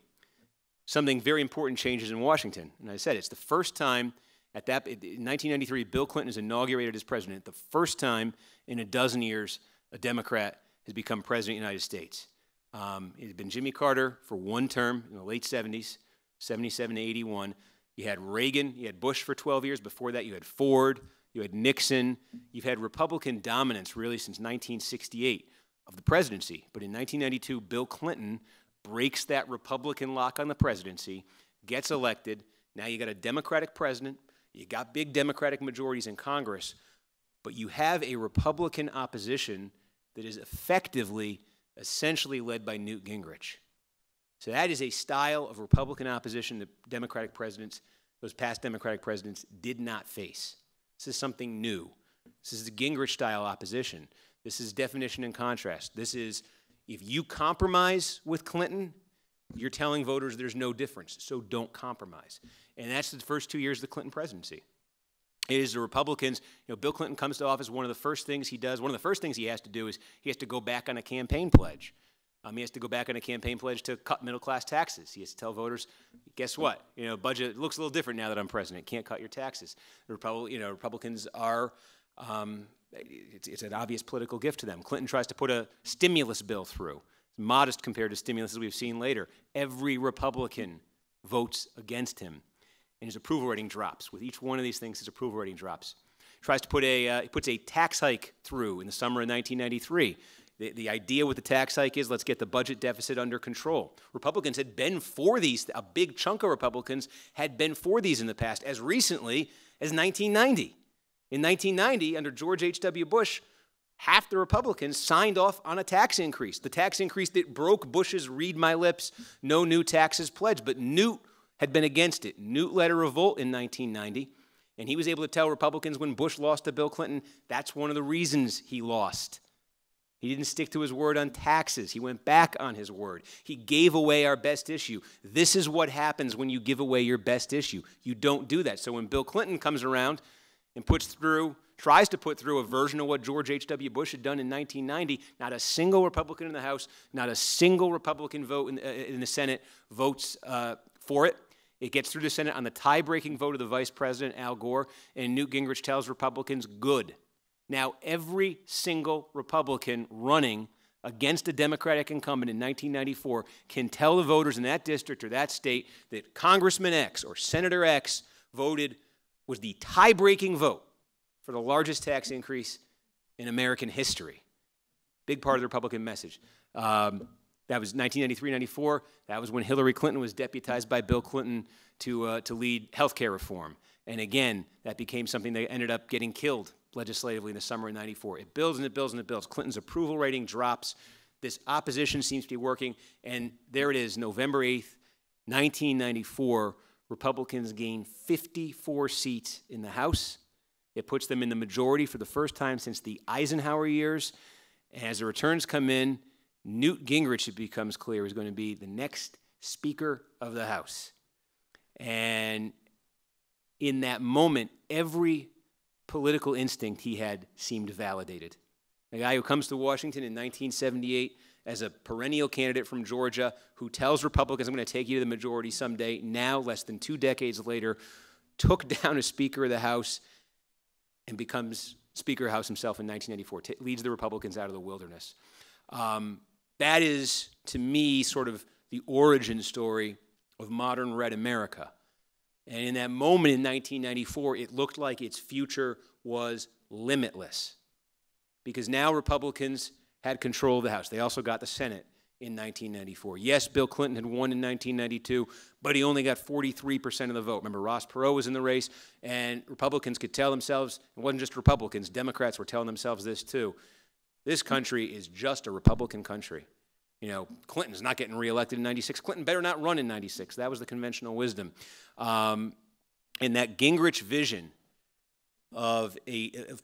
something very important changes in Washington. And I said it's the first time in 1993, Bill Clinton is inaugurated as president, the first time in a dozen years a Democrat has become president of the United States. It had been Jimmy Carter for one term in the late 70s, 77 to 81. You had Reagan, you had Bush for 12 years. Before that, you had Ford, you had Nixon. You've had Republican dominance really since 1968 of the presidency. But in 1992, Bill Clinton breaks that Republican lock on the presidency, gets elected. Now you got a Democratic president, you got big Democratic majorities in Congress, but you have a Republican opposition that is effectively, essentially led by Newt Gingrich. So that is a style of Republican opposition that Democratic presidents, those past Democratic presidents, did not face. This is something new. This is the Gingrich-style opposition. This is definition and contrast. This is, if you compromise with Clinton, you're telling voters there's no difference, so don't compromise. And that's the first 2 years of the Clinton presidency. It is the Republicans, Bill Clinton comes to office, one of the first things he does, one of the first things he has to do is he has to go back on a campaign pledge. He has to go back on a campaign pledge to cut middle-class taxes. He has to tell voters, guess what? Budget looks a little different now that I'm president. Can't cut your taxes. The Republicans are, it's an obvious political gift to them. Clinton tries to put a stimulus bill through. It's modest compared to stimulus we've seen later. Every Republican votes against him, and his approval rating drops. With each one of these things, his approval rating drops. Tries to put he puts a tax hike through in the summer of 1993. The idea with the tax hike is let's get the budget deficit under control. Republicans had been for these. A big chunk of Republicans had been for these in the past, as recently as 1990. In 1990, under George H.W. Bush, half the Republicans signed off on a tax increase. The tax increase that broke Bush's read my lips, no new taxes pledge. But Newt had been against it. Newt led a revolt in 1990, and he was able to tell Republicans when Bush lost to Bill Clinton, that's one of the reasons he lost. He didn't stick to his word on taxes. He went back on his word. He gave away our best issue. This is what happens when you give away your best issue. You don't do that. So when Bill Clinton comes around and tries to put through a version of what George H.W. Bush had done in 1990, not a single Republican in the House, not a single Republican vote in the Senate votes for it. It gets through the Senate on the tie-breaking vote of the Vice President, Al Gore, and Newt Gingrich tells Republicans, good. Now, every single Republican running against a Democratic incumbent in 1994 can tell the voters in that district or that state that Congressman X or Senator X was the tie-breaking vote for the largest tax increase in American history. Big part of the Republican message. That was 1993-94. That was when Hillary Clinton was deputized by Bill Clinton to lead health care reform. And again, that became something that ended up getting killed legislatively in the summer of 94. It builds and it builds and it builds. Clinton's approval rating drops. This opposition seems to be working. And there it is, November 8th, 1994. Republicans gain 54 seats in the House. It puts them in the majority for the first time since the Eisenhower years. And as the returns come in, Newt Gingrich, it becomes clear, is going to be the next Speaker of the House. And in that moment, every political instinct he had seemed validated. A guy who comes to Washington in 1978 as a perennial candidate from Georgia who tells Republicans, I'm going to take you to the majority someday, now, less than 2 decades later, took down a Speaker of the House and becomes Speaker of the House himself in 1994, leads the Republicans out of the wilderness. That is, to me, sort of the origin story of modern red America. And in that moment in 1994, it looked like its future was limitless because now Republicans had control of the House. They also got the Senate in 1994. Yes, Bill Clinton had won in 1992, but he only got 43% of the vote. Remember, Ross Perot was in the race, and Republicans could tell themselves, it wasn't just Republicans, Democrats were telling themselves this too, this country is just a Republican country. Clinton's not getting reelected in 96. Clinton better not run in 96. That was the conventional wisdom. And that Gingrich vision of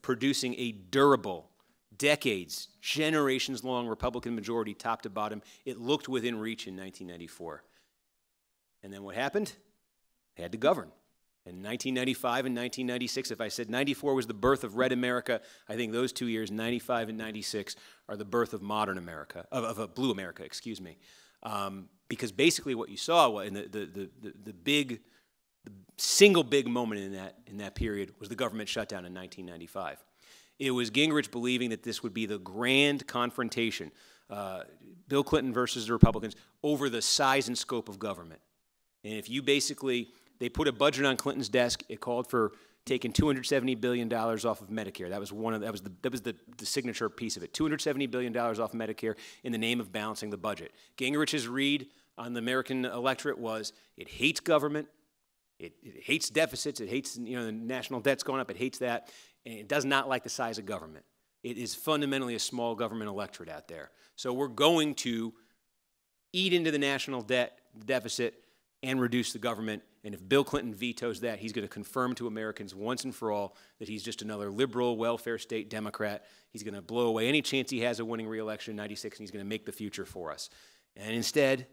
producing a durable decades, generations-long Republican majority top to bottom. It looked within reach in 1994. And then what happened? They had to govern. In 1995 and 1996, if I said 94 was the birth of Red America, I think those 2 years, 95 and 96, are the birth of modern America, of Blue America, excuse me. Because basically what you saw in the single big moment in that period was the government shutdown in 1995. It was Gingrich believing that this would be the grand confrontation, Bill Clinton versus the Republicans, over the size and scope of government. And if you basically, they put a budget on Clinton's desk, it called for taking $270 billion off of Medicare. That was the signature piece of it. $270 billion off Medicare in the name of balancing the budget. Gingrich's read on the American electorate was it hates government, it hates deficits, it hates the national debt's going up, it hates that, and it does not like the size of government. It is fundamentally a small government electorate out there. So we're going to eat into the national debt deficit and reduce the government. And if Bill Clinton vetoes that, he's going to confirm to Americans once and for all that he's just another liberal, welfare state Democrat. He's going to blow away any chance he has of winning re-election in 96, and he's going to make the future for us. And instead,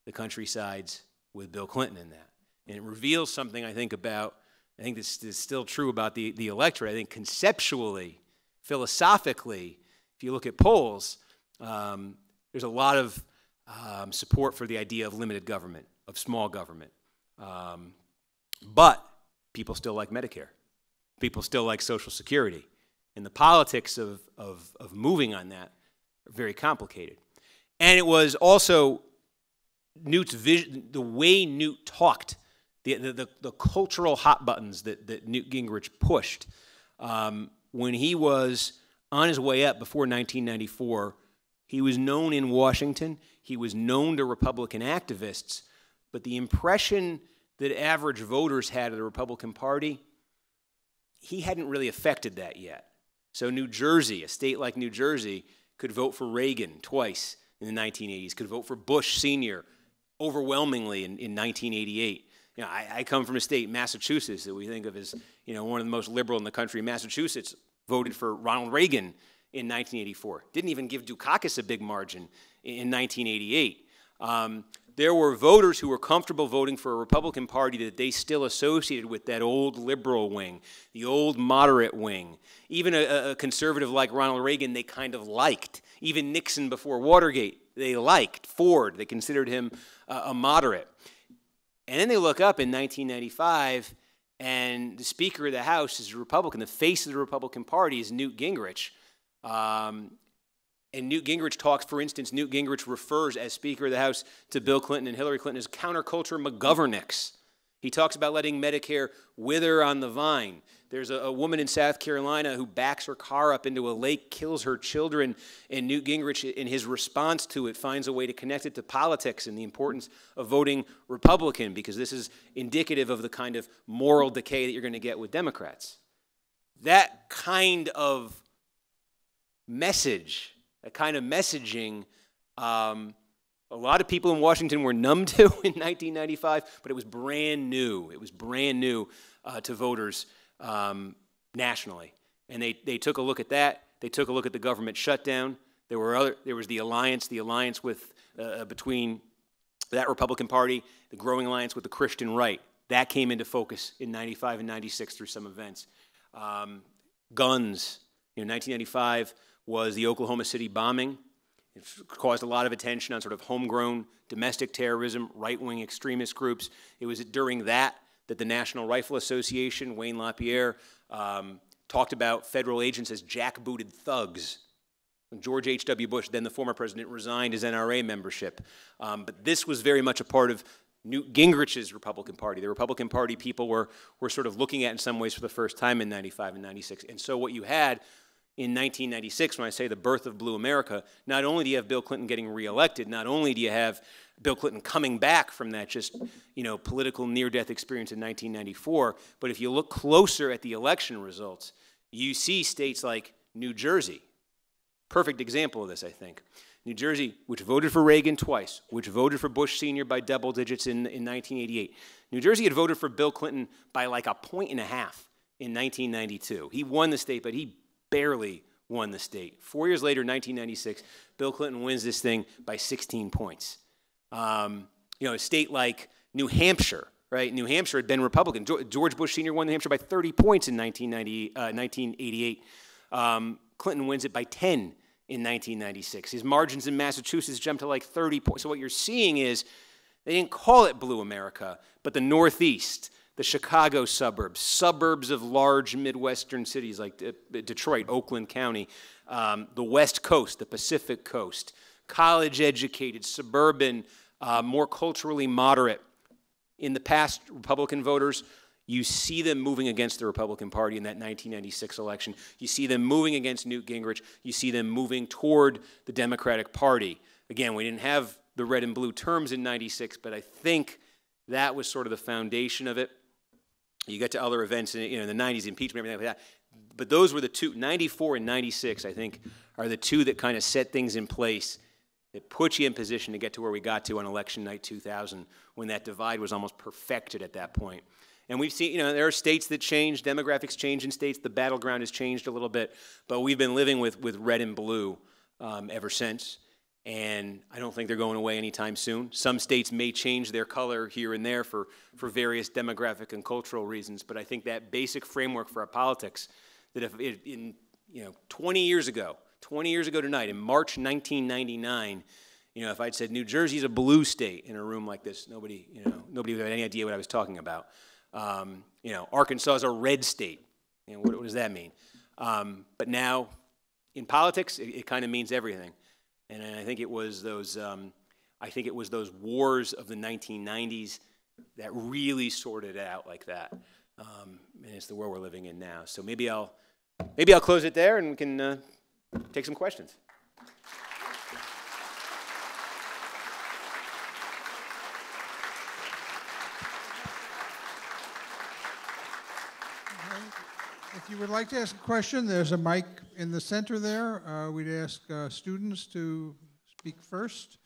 the country sides with Bill Clinton in that. And it reveals something, I think, about, I think this is still true about the electorate. I think conceptually, philosophically, if you look at polls, there's a lot of support for the idea of limited government, of small government. But people still like Medicare. People still like Social Security. And the politics of moving on that are very complicated. And it was also Newt's vision, the way Newt talked, the cultural hot buttons that Newt Gingrich pushed when he was on his way up before 1994. He was known in Washington. He was known to Republican activists. But the impression that average voters had of the Republican Party, he hadn't really affected that yet. So New Jersey, a state like New Jersey, could vote for Reagan twice in the 1980s, could vote for Bush Sr. overwhelmingly in 1988. I come from a state, Massachusetts, that we think of as one of the most liberal in the country. Massachusetts voted for Ronald Reagan in 1984. Didn't even give Dukakis a big margin in 1988. There were voters who were comfortable voting for a Republican Party that they still associated with that old liberal wing, the old moderate wing. Even a conservative like Ronald Reagan, they kind of liked. Even Nixon before Watergate, they liked. Ford, they considered him a moderate. And then they look up in 1995, and the Speaker of the House is a Republican. The face of the Republican Party is Newt Gingrich. And Newt Gingrich talks, for instance, Newt Gingrich refers as Speaker of the House to Bill Clinton and Hillary Clinton as counterculture McGovernicks. He talks about letting Medicare wither on the vine. There's a woman in South Carolina who backs her car up into a lake, kills her children, and Newt Gingrich, in his response to it, finds a way to connect it to politics and the importance of voting Republican, because this is indicative of the kind of moral decay that you're going to get with Democrats. That kind of message, that kind of messaging, a lot of people in Washington were numb to in 1995, but it was brand new. It was brand new to voters nationally. And they took a look at that. They took a look at the government shutdown. There was the alliance with between that Republican Party, the growing alliance with the Christian right. That came into focus in 95 and 96 through some events. Guns. 1995 was the Oklahoma City bombing. It caused a lot of attention on sort of homegrown domestic terrorism, right-wing extremist groups. It was during that the National Rifle Association, Wayne LaPierre, talked about federal agents as jackbooted thugs. George H.W. Bush, then the former president, resigned his NRA membership. But this was very much a part of Newt Gingrich's Republican Party. The Republican Party people were sort of looking at in some ways for the first time in 95 and 96. And so what you had in 1996, when I say the birth of Blue America, not only do you have Bill Clinton getting reelected, not only do you have Bill Clinton coming back from that just, political near-death experience in 1994, but if you look closer at the election results, you see states like New Jersey. Perfect example of this, I think. New Jersey, which voted for Reagan twice, which voted for Bush Sr. by double digits in 1988. New Jersey had voted for Bill Clinton by like 1.5 points in 1992. He won the state, but he barely won the state. 4 years later, 1996, Bill Clinton wins this thing by 16 points. A state like New Hampshire, right? New Hampshire had been Republican. George Bush Sr. won New Hampshire by 30 points in 1988. Clinton wins it by 10 in 1996. His margins in Massachusetts jumped to like 30 points. So what you're seeing is they didn't call it Blue America, but the Northeast, the Chicago suburbs of large Midwestern cities like Detroit, Oakland County, the West Coast, the Pacific Coast, college-educated, suburban, more culturally moderate. In the past, Republican voters, you see them moving against the Republican Party in that 1996 election. You see them moving against Newt Gingrich. You see them moving toward the Democratic Party. Again, we didn't have the red and blue terms in 96, but I think that was sort of the foundation of it. You get to other events in the 90s, impeachment, everything like that. But those were the two, 94 and 96, I think, are the two that kind of set things in place that put you in position to get to where we got to on election night 2000, when that divide was almost perfected at that point. And we've seen, there are states that change, demographics change in states, the battleground has changed a little bit, but we've been living with red and blue ever since. And I don't think they're going away anytime soon. Some states may change their color here and there for various demographic and cultural reasons, but I think that basic framework for our politics, that if in 20 years ago tonight, in March 1999, if I'd said New Jersey's a blue state in a room like this, nobody would have any idea what I was talking about. Arkansas is a red state. What does that mean? But now, in politics, it kind of means everything. And I think it was those wars of the 1990s that really sorted it out like that. And it's the world we're living in now. So maybe I'll close it there, and we can take some questions. If you would like to ask a question, there's a mic in the center there. We'd ask students to speak first.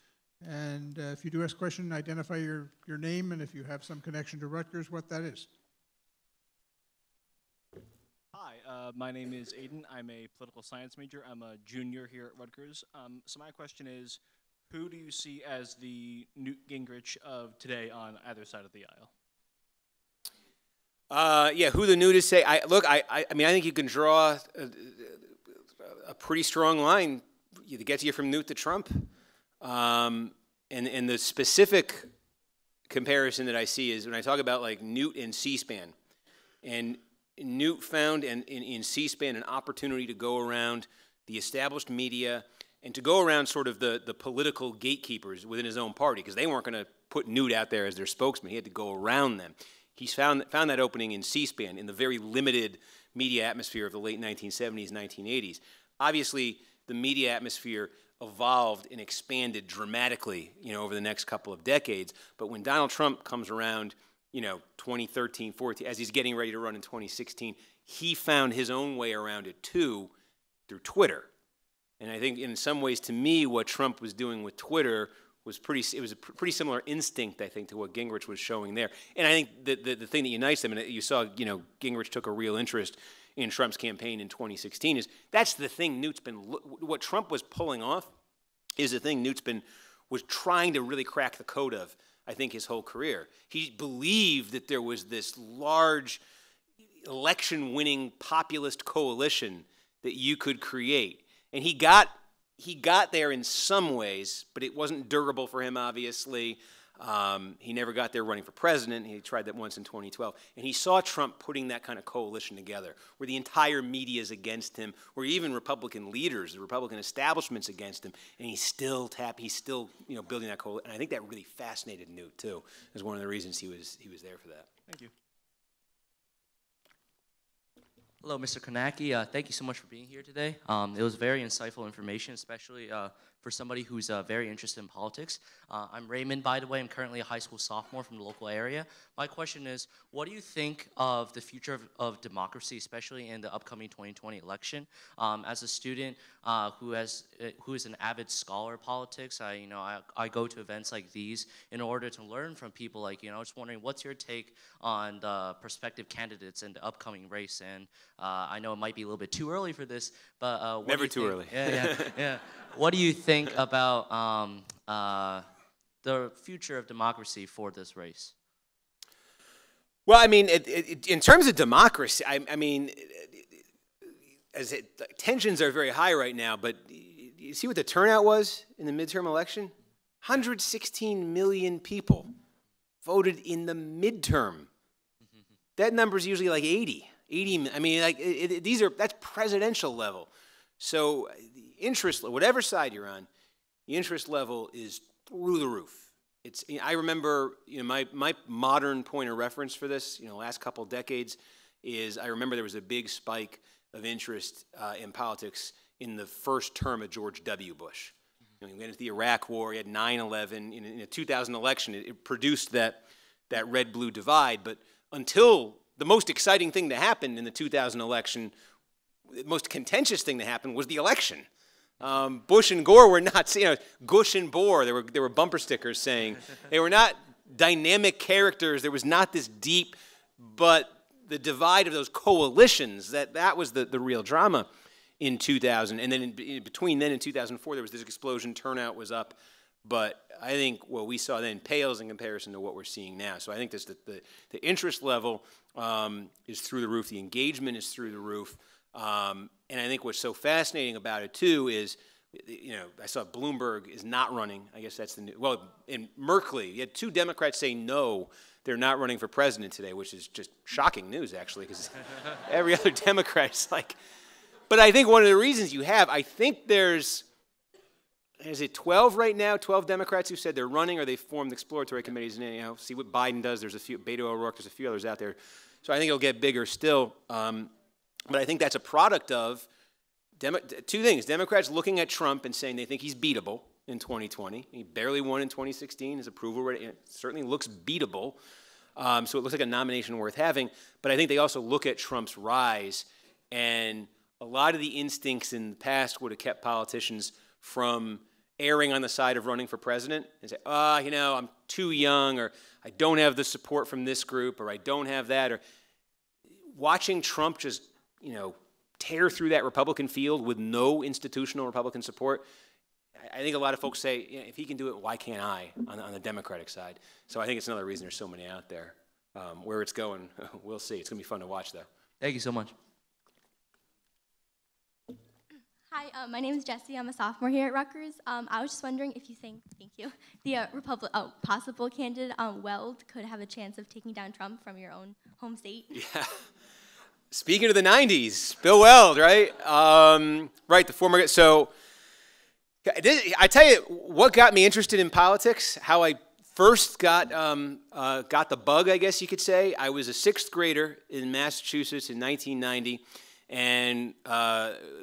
And if you do ask a question, identify your name, and if you have some connection to Rutgers, what that is. Hi, my name is Aiden. I'm a political science major. I'm a junior here at Rutgers. So my question is, who do you see as the Newt Gingrich of today on either side of the aisle? Who the Newt is say? I think you can draw a pretty strong line that gets you from Newt to Trump. And the specific comparison that I see is when I talk about like Newt and C-SPAN. And Newt found in C-SPAN an opportunity to go around the established media and to go around sort of the political gatekeepers within his own party, because they weren't going to put Newt out there as their spokesman. He had to go around them. He's found that opening in C-SPAN, in the very limited media atmosphere of the late 1970s, 1980s. Obviously, the media atmosphere evolved and expanded dramatically, over the next couple of decades. But when Donald Trump comes around, 2013, 14, as he's getting ready to run in 2016, he found his own way around it too, through Twitter. And I think in some ways, to me, what Trump was doing with Twitter was a pretty similar instinct, I think, to what Gingrich was showing there. And I think the thing that unites them, and you saw, Gingrich took a real interest in Trump's campaign in 2016, is that's the thing what Trump was pulling off is the thing was trying to really crack the code of, I think, his whole career. He believed that there was this large election-winning populist coalition that you could create. And he got there in some ways, but it wasn't durable for him, obviously. He never got there running for president. He tried that once in 2012. And he saw Trump putting that kind of coalition together, where the entire media is against him, where even Republican leaders, the Republican establishment's against him, and he's still building that coalition. And I think that really fascinated Newt, too, as one of the reasons he was there for that. Thank you. Hello, Mr. Kornacki. Thank you so much for being here today. It was very insightful information, especially for somebody who's very interested in politics. I'm Raymond, by the way. I'm currently a high school sophomore from the local area. My question is, what do you think of the future of democracy, especially in the upcoming 2020 election? As a student who is an avid scholar of politics, I go to events like these in order to learn from people like, just wondering, what's your take on the prospective candidates in the upcoming race? And I know it might be a little bit too early for this, but what Never do you too think? early. Yeah. What do you think about the future of democracy for this race? Well, I mean, in terms of democracy, tensions are very high right now, but you see what the turnout was in the midterm election? 116 million people voted in the midterm. That number is usually like 80. I mean, that's presidential level. So the interest, whatever side you're on, the interest level is through the roof. I remember, my modern point of reference for this, last couple of decades is I remember there was a big spike of interest in politics in the first term of George W. Bush. We went into the Iraq War, you had 9/11. In the 2000 election, it produced that red-blue divide. But until the most exciting thing that happened in the 2000 election, the most contentious thing that happened was the election. Bush and Gore were not, Gush and Bore, there were bumper stickers saying, they were not dynamic characters, there was not this deep, but the divide of those coalitions, that was the real drama in 2000. And then in between then and 2004, there was this explosion, turnout was up, but I think what we saw then pales in comparison to what we're seeing now. So I think the interest level is through the roof, the engagement is through the roof. And I think what's so fascinating about it, too, is, I saw Bloomberg is not running. I guess that's the new, well, in Merkley, you had 2 Democrats say no, they're not running for president today, which is just shocking news, actually, because every other Democrat is like, but I think one of the reasons I think is it 12 right now, 12 Democrats who said they're running, or they formed exploratory committees, and, see what Biden does. There's a few, Beto O'Rourke, there's a few others out there. So I think it'll get bigger still. But I think that's a product of 2 things. Democrats looking at Trump and saying they think he's beatable in 2020. He barely won in 2016. His approval rating certainly looks beatable. So it looks like a nomination worth having. But I think they also look at Trump's rise, and a lot of the instincts in the past would have kept politicians from erring on the side of running for president and say, I'm too young, or I don't have the support from this group, or I don't have that. Or watching Trump just tear through that Republican field with no institutional Republican support, I think a lot of folks say, if he can do it, why can't I on the Democratic side? So I think it's another reason there's so many out there. Where it's going, we'll see. It's going to be fun to watch, though. Thank you so much. Hi, my name is Jessie. I'm a sophomore here at Rutgers. I was just wondering if you think, the possible candidate Weld could have a chance of taking down Trump from your own home state. Yeah. Speaking of the 90s, Bill Weld, right? Right, the former. So I tell you what got me interested in politics, how I first got the bug, I guess you could say. I was a 6th grader in Massachusetts in 1990, and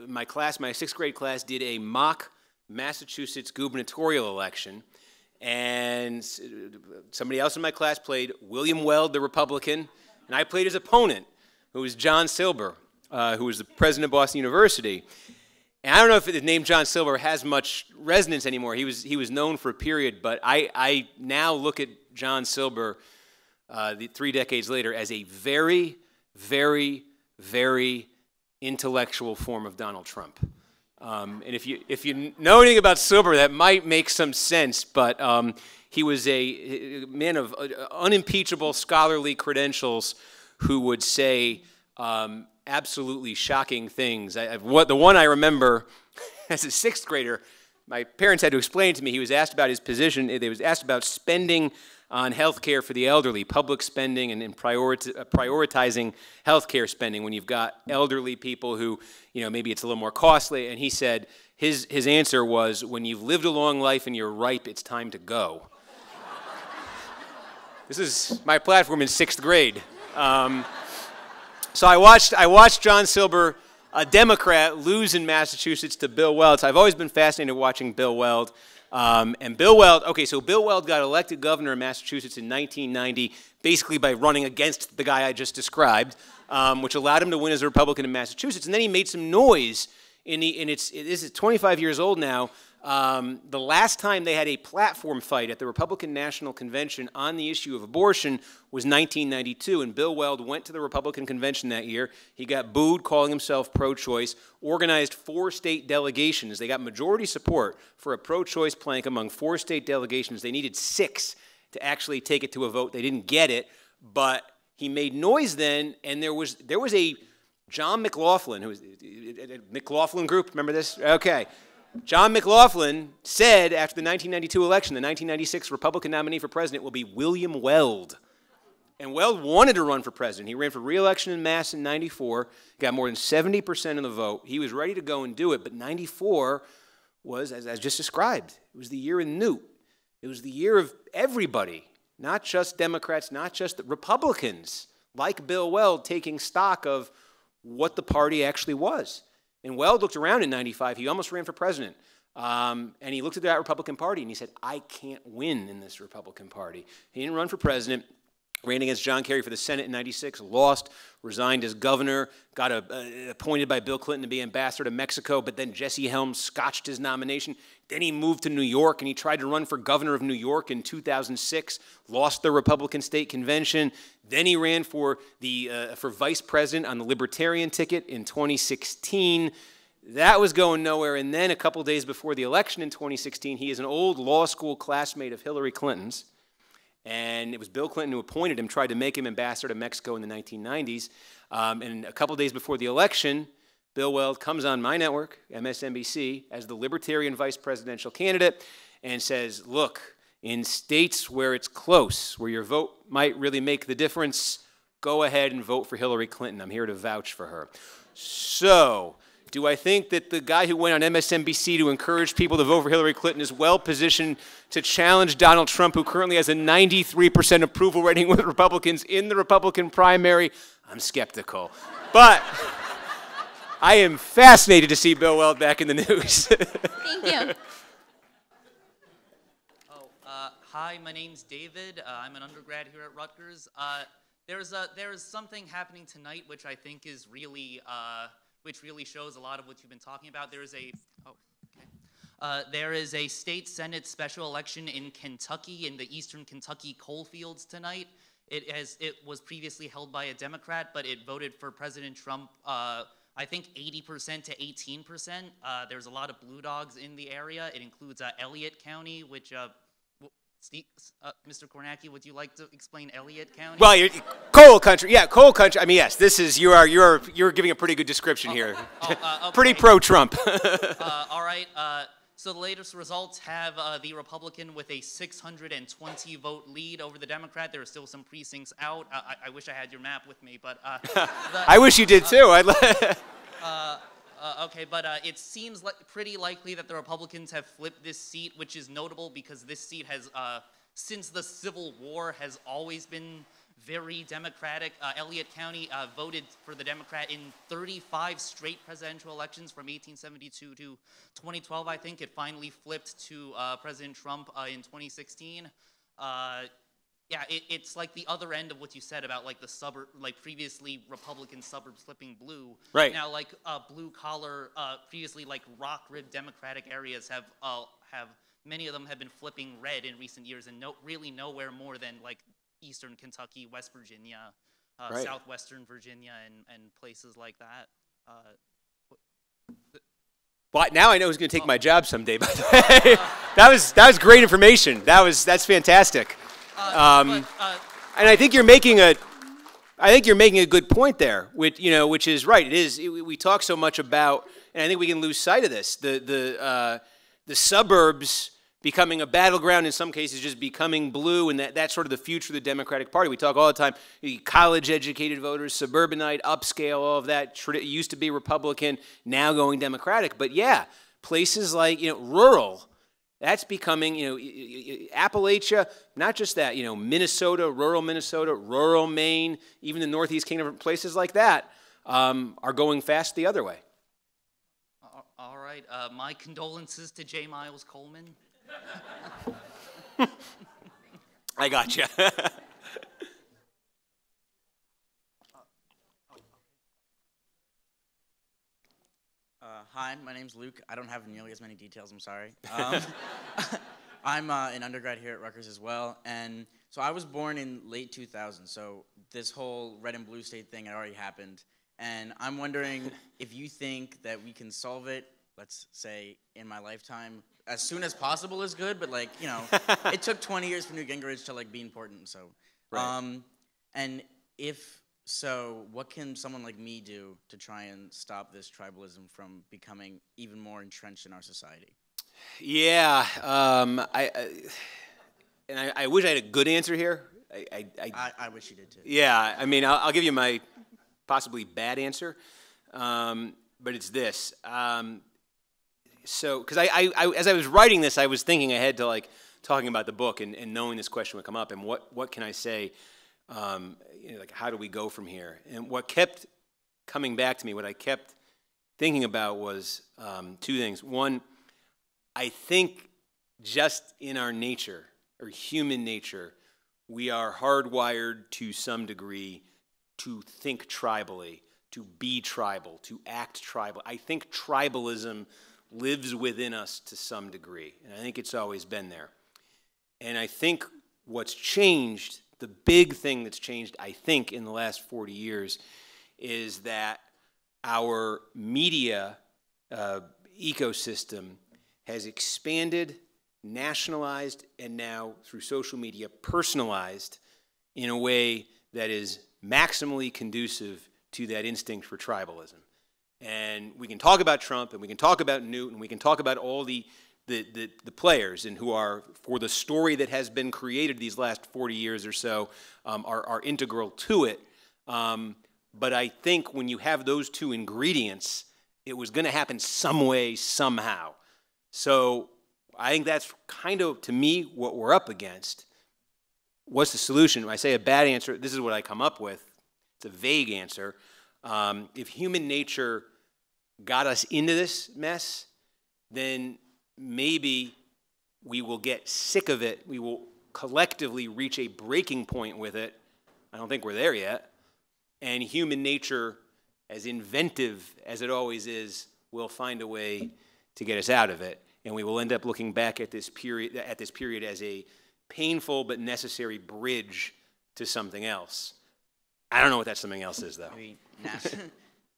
my 6th grade class did a mock Massachusetts gubernatorial election, and somebody else in my class played William Weld, the Republican, and I played his opponent, who was John Silber, who was the president of Boston University. And I don't know if the name John Silber has much resonance anymore. He was known for a period, but I now look at John Silber 3 decades later as a very, very, very intellectual form of Donald Trump. And if you know anything about Silber, that might make some sense, but he was a man of unimpeachable scholarly credentials who would say absolutely shocking things. The one I remember as a 6th grader, my parents had to explain to me. He was asked about his position. They was asked about spending on health care for the elderly, public spending, and prioritizing health care spending when you've got elderly people who, maybe it's a little more costly. And he said his answer was, when you've lived a long life and you're ripe, it's time to go. This is my platform in 6th grade. So I watched John Silber a Democrat lose in Massachusetts to Bill Weld. So I've always been fascinated watching Bill Weld. And Bill Weld, okay, so Bill Weld got elected governor of Massachusetts in 1990, basically by running against the guy I just described, which allowed him to win as a Republican in Massachusetts. And then he made some noise this is 25 years old now. The last time they had a platform fight at the Republican National Convention on the issue of abortion was 1992, and Bill Weld went to the Republican convention that year. He got booed, calling himself pro-choice, organized 4 state delegations. They got majority support for a pro-choice plank among 4 state delegations. They needed 6 to actually take it to a vote. They didn't get it, but he made noise then, and there was a John McLaughlin, who was McLaughlin Group, remember this? Okay. John McLaughlin said after the 1992 election, the 1996 Republican nominee for president will be William Weld. And Weld wanted to run for president. He ran for re-election in Mass in 94, got more than 70% of the vote. He was ready to go and do it, but 94 was, as just described, it was the year of Newt. It was the year of everybody, not just Democrats, not just the Republicans, like Bill Weld, taking stock of what the party actually was. And Weld looked around in 95. He almost ran for president. And he looked at that Republican Party and he said, I can't win in this Republican Party. He didn't run for president, ran against John Kerry for the Senate in 96, lost, resigned as governor, got appointed by Bill Clinton to be ambassador to Mexico, but then Jesse Helms scotched his nomination. Then he moved to New York and he tried to run for governor of New York in 2006, lost the Republican State Convention. Then he ran for vice president on the Libertarian ticket in 2016. That was going nowhere. And then a couple days before the election in 2016, he is an old law school classmate of Hillary Clinton's. And it was Bill Clinton who appointed him, tried to make him ambassador to Mexico in the 1990s. And a couple days before the election, Bill Weld comes on my network, MSNBC, as the Libertarian vice presidential candidate and says, look, in states where it's close, where your vote might really make the difference, go ahead and vote for Hillary Clinton. I'm here to vouch for her. So, do I think that the guy who went on MSNBC to encourage people to vote for Hillary Clinton is well positioned to challenge Donald Trump, who currently has a 93% approval rating with Republicans in the Republican primary? I'm skeptical. But I am fascinated to see Bill Weld back in the news. Thank you. Hi, my name's David. I'm an undergrad here at Rutgers. There's something happening tonight which I think is really which really shows a lot of what you've been talking about. There is a state senate special election in Kentucky, in the eastern Kentucky coal fields tonight. It was previously held by a Democrat, but it voted for President Trump, I think 80% to 18%. There's a lot of blue dogs in the area. It includes Elliott County, which Mr. Kornacki, would you like to explain Elliott County? Well, you're, coal country, yeah, coal country. I mean, yes, this is you're giving a pretty good description here. Okay. Pretty pro-Trump. All right. So the latest results have the Republican with a 620 vote lead over the Democrat. There are still some precincts out. I wish I had your map with me, but I wish you did too. Okay, but it seems pretty likely that the Republicans have flipped this seat, which is notable because this seat has, since the Civil War, has always been very Democratic. Elliott County voted for the Democrat in 35 straight presidential elections from 1872 to 2012, I think. It finally flipped to President Trump in 2016. Yeah, it's like the other end of what you said about like the suburb, like previously Republican suburbs flipping blue. Right. Now, like blue collar, previously like rock rib Democratic areas have many of them have been flipping red in recent years, and really nowhere more than like eastern Kentucky, West Virginia, right. southwestern Virginia, and places like that. Well, now I know who's going to take my job someday. By the way, that was great information. That's fantastic. And I think you're making a good point there, which is right. It is. We talk so much about, and I think we can lose sight of this. The suburbs becoming a battleground, in some cases just becoming blue, and that's sort of the future of the Democratic Party. We talk all the time, college-educated voters, suburbanite, upscale, all of that. It used to be Republican, now going Democratic. But yeah, places like rural. That's becoming, Appalachia, not just that, Minnesota, rural Maine, even the Northeast Kingdom, places like that. are going fast the other way. All right. My condolences to J. Miles Coleman. I got you. Hi, my name's Luke. I don't have nearly as many details, I'm sorry. I'm an undergrad here at Rutgers as well, and so I was born in late 2000, so this whole red and blue state thing had already happened, and I'm wondering if you think that we can solve it, let's say, in my lifetime. As soon as possible is good, but like, you know, it took 20 years for Newt Gingrich to like be important, so. Right. And if so, what can someone like me do to try and stop this tribalism from becoming even more entrenched in our society? Yeah, I wish I had a good answer here. I wish you did too. Yeah, I mean, I'll give you my possibly bad answer, but it's this. So, because as I was writing this, I was thinking ahead to like talking about the book and knowing this question would come up and what can I say, you know, like how do we go from here? And what kept coming back to me, what I kept thinking about was two things. One, I think just in our nature, or human nature, we are hardwired to some degree to think tribally, to be tribal, to act tribal. I think tribalism lives within us to some degree, and I think it's always been there. And I think what's changed, the big thing that's changed, I think, in the last 40 years is that our media ecosystem has expanded, nationalized, and now through social media personalized in a way that is maximally conducive to that instinct for tribalism. And we can talk about Trump, and we can talk about Newt, and we can talk about all the players and who are, for the story that has been created these last 40 years or so, are integral to it. But I think when you have those two ingredients, it was going to happen some way, somehow. So I think that's kind of, to me, what we're up against. What's the solution? When I say a bad answer, this is what I come up with. It's a vague answer. If human nature got us into this mess, then maybe we will get sick of it. We will collectively reach a breaking point with it. I don't think we're there yet. And human nature, as inventive as it always is, will find a way to get us out of it. And we will end up looking back at this period as a painful but necessary bridge to something else. I don't know what that something else is, though.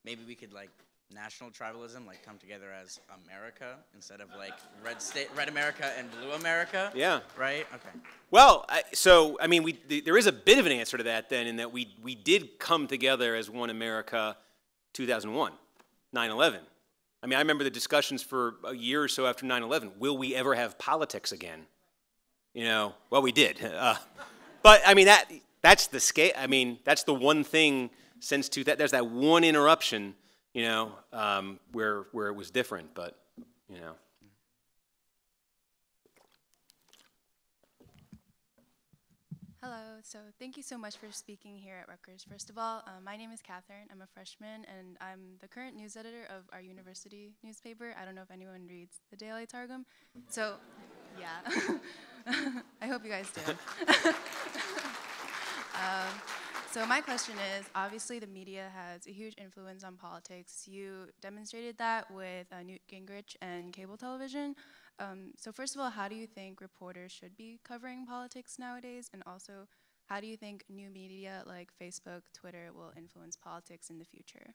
Maybe we could, like, national tribalism, like, come together as America instead of, like, red America and blue America? Yeah. Right? Okay. Well, I mean, there is a bit of an answer to that, then, in that we did come together as one America 2001, 9/11. I mean, I remember the discussions for a year or so after 9/11. Will we ever have politics again? You know, well, we did. But, I mean, that's the scale. I mean, that's the one thing since there's that one interruption, you know, where it was different, but, you know. Hello, so thank you so much for speaking here at Rutgers. First of all, my name is Catherine. I'm a freshman, and I'm the current news editor of our university newspaper. I don't know if anyone reads the Daily Targum. So, yeah, I hope you guys do. So my question is, obviously the media has a huge influence on politics. You demonstrated that with Newt Gingrich and cable television. So first of all, how do you think reporters should be covering politics nowadays? And also, how do you think new media like Facebook, Twitter will influence politics in the future?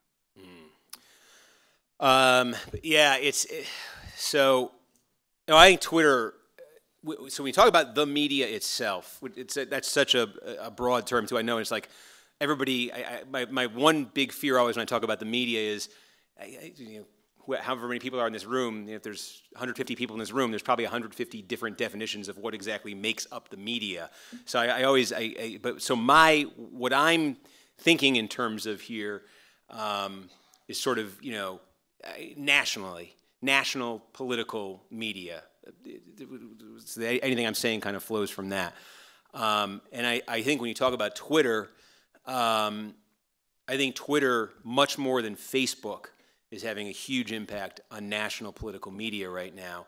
Yeah, so you know, I think Twitter, so when you talk about the media itself, that's such a broad term too. I know it's like everybody, my one big fear always when I talk about the media is, you know, however many people are in this room, if there's 150 people in this room, there's probably 150 different definitions of what exactly makes up the media. So what I'm thinking in terms of here is sort of, you know, national political media. Anything I'm saying kind of flows from that. And I think when you talk about Twitter, I I think Twitter, much more than Facebook, is having a huge impact on national political media right now.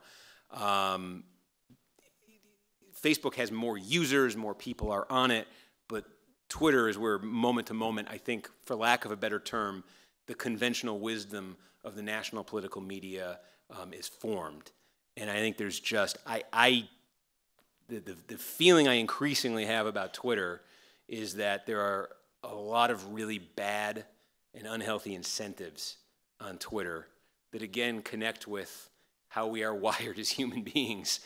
Facebook has more users, more people are on it, but Twitter is where moment to moment, I think, for lack of a better term, the conventional wisdom of the national political media is formed. And I think there's just, the feeling I increasingly have about Twitter is that there are a lot of really bad and unhealthy incentives on Twitter that, again, connect with how we are wired as human beings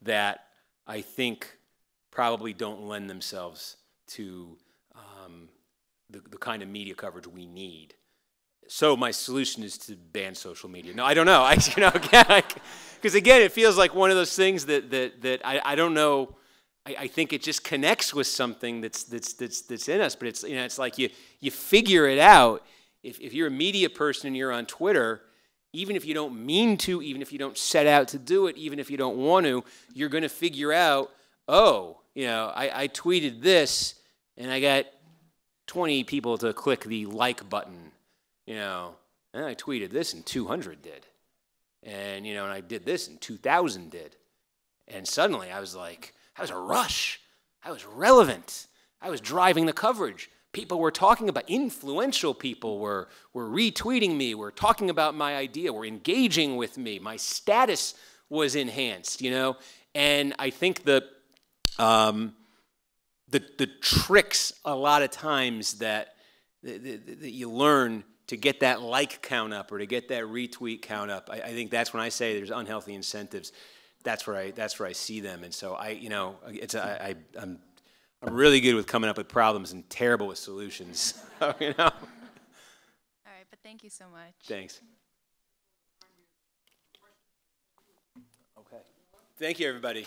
that I think probably don't lend themselves to the kind of media coverage we need. So my solution is to ban social media. No, I don't know. Because again, it feels like one of those things that I don't know. I think it just connects with something that's in us. But it's like you figure it out. If you're a media person and you're on Twitter, even if you don't mean to, even if you don't set out to do it, even if you don't want to, you're going to figure out, oh, I tweeted this and I got 20 people to click the like button, and I tweeted this and 200 did. And, and I did this and 2,000 did. And suddenly I was like, I was a rush. I was relevant. I was driving the coverage. People were talking about, influential people were retweeting me, were talking about my idea, were engaging with me. My status was enhanced, And I think the tricks a lot of times that you learn to get that like count up or to get that retweet count up, I think that's when I say there's unhealthy incentives. That's where I see them, and so I'm really good with coming up with problems and terrible with solutions. All right, but thank you so much. Thanks. Okay. Thank you, everybody.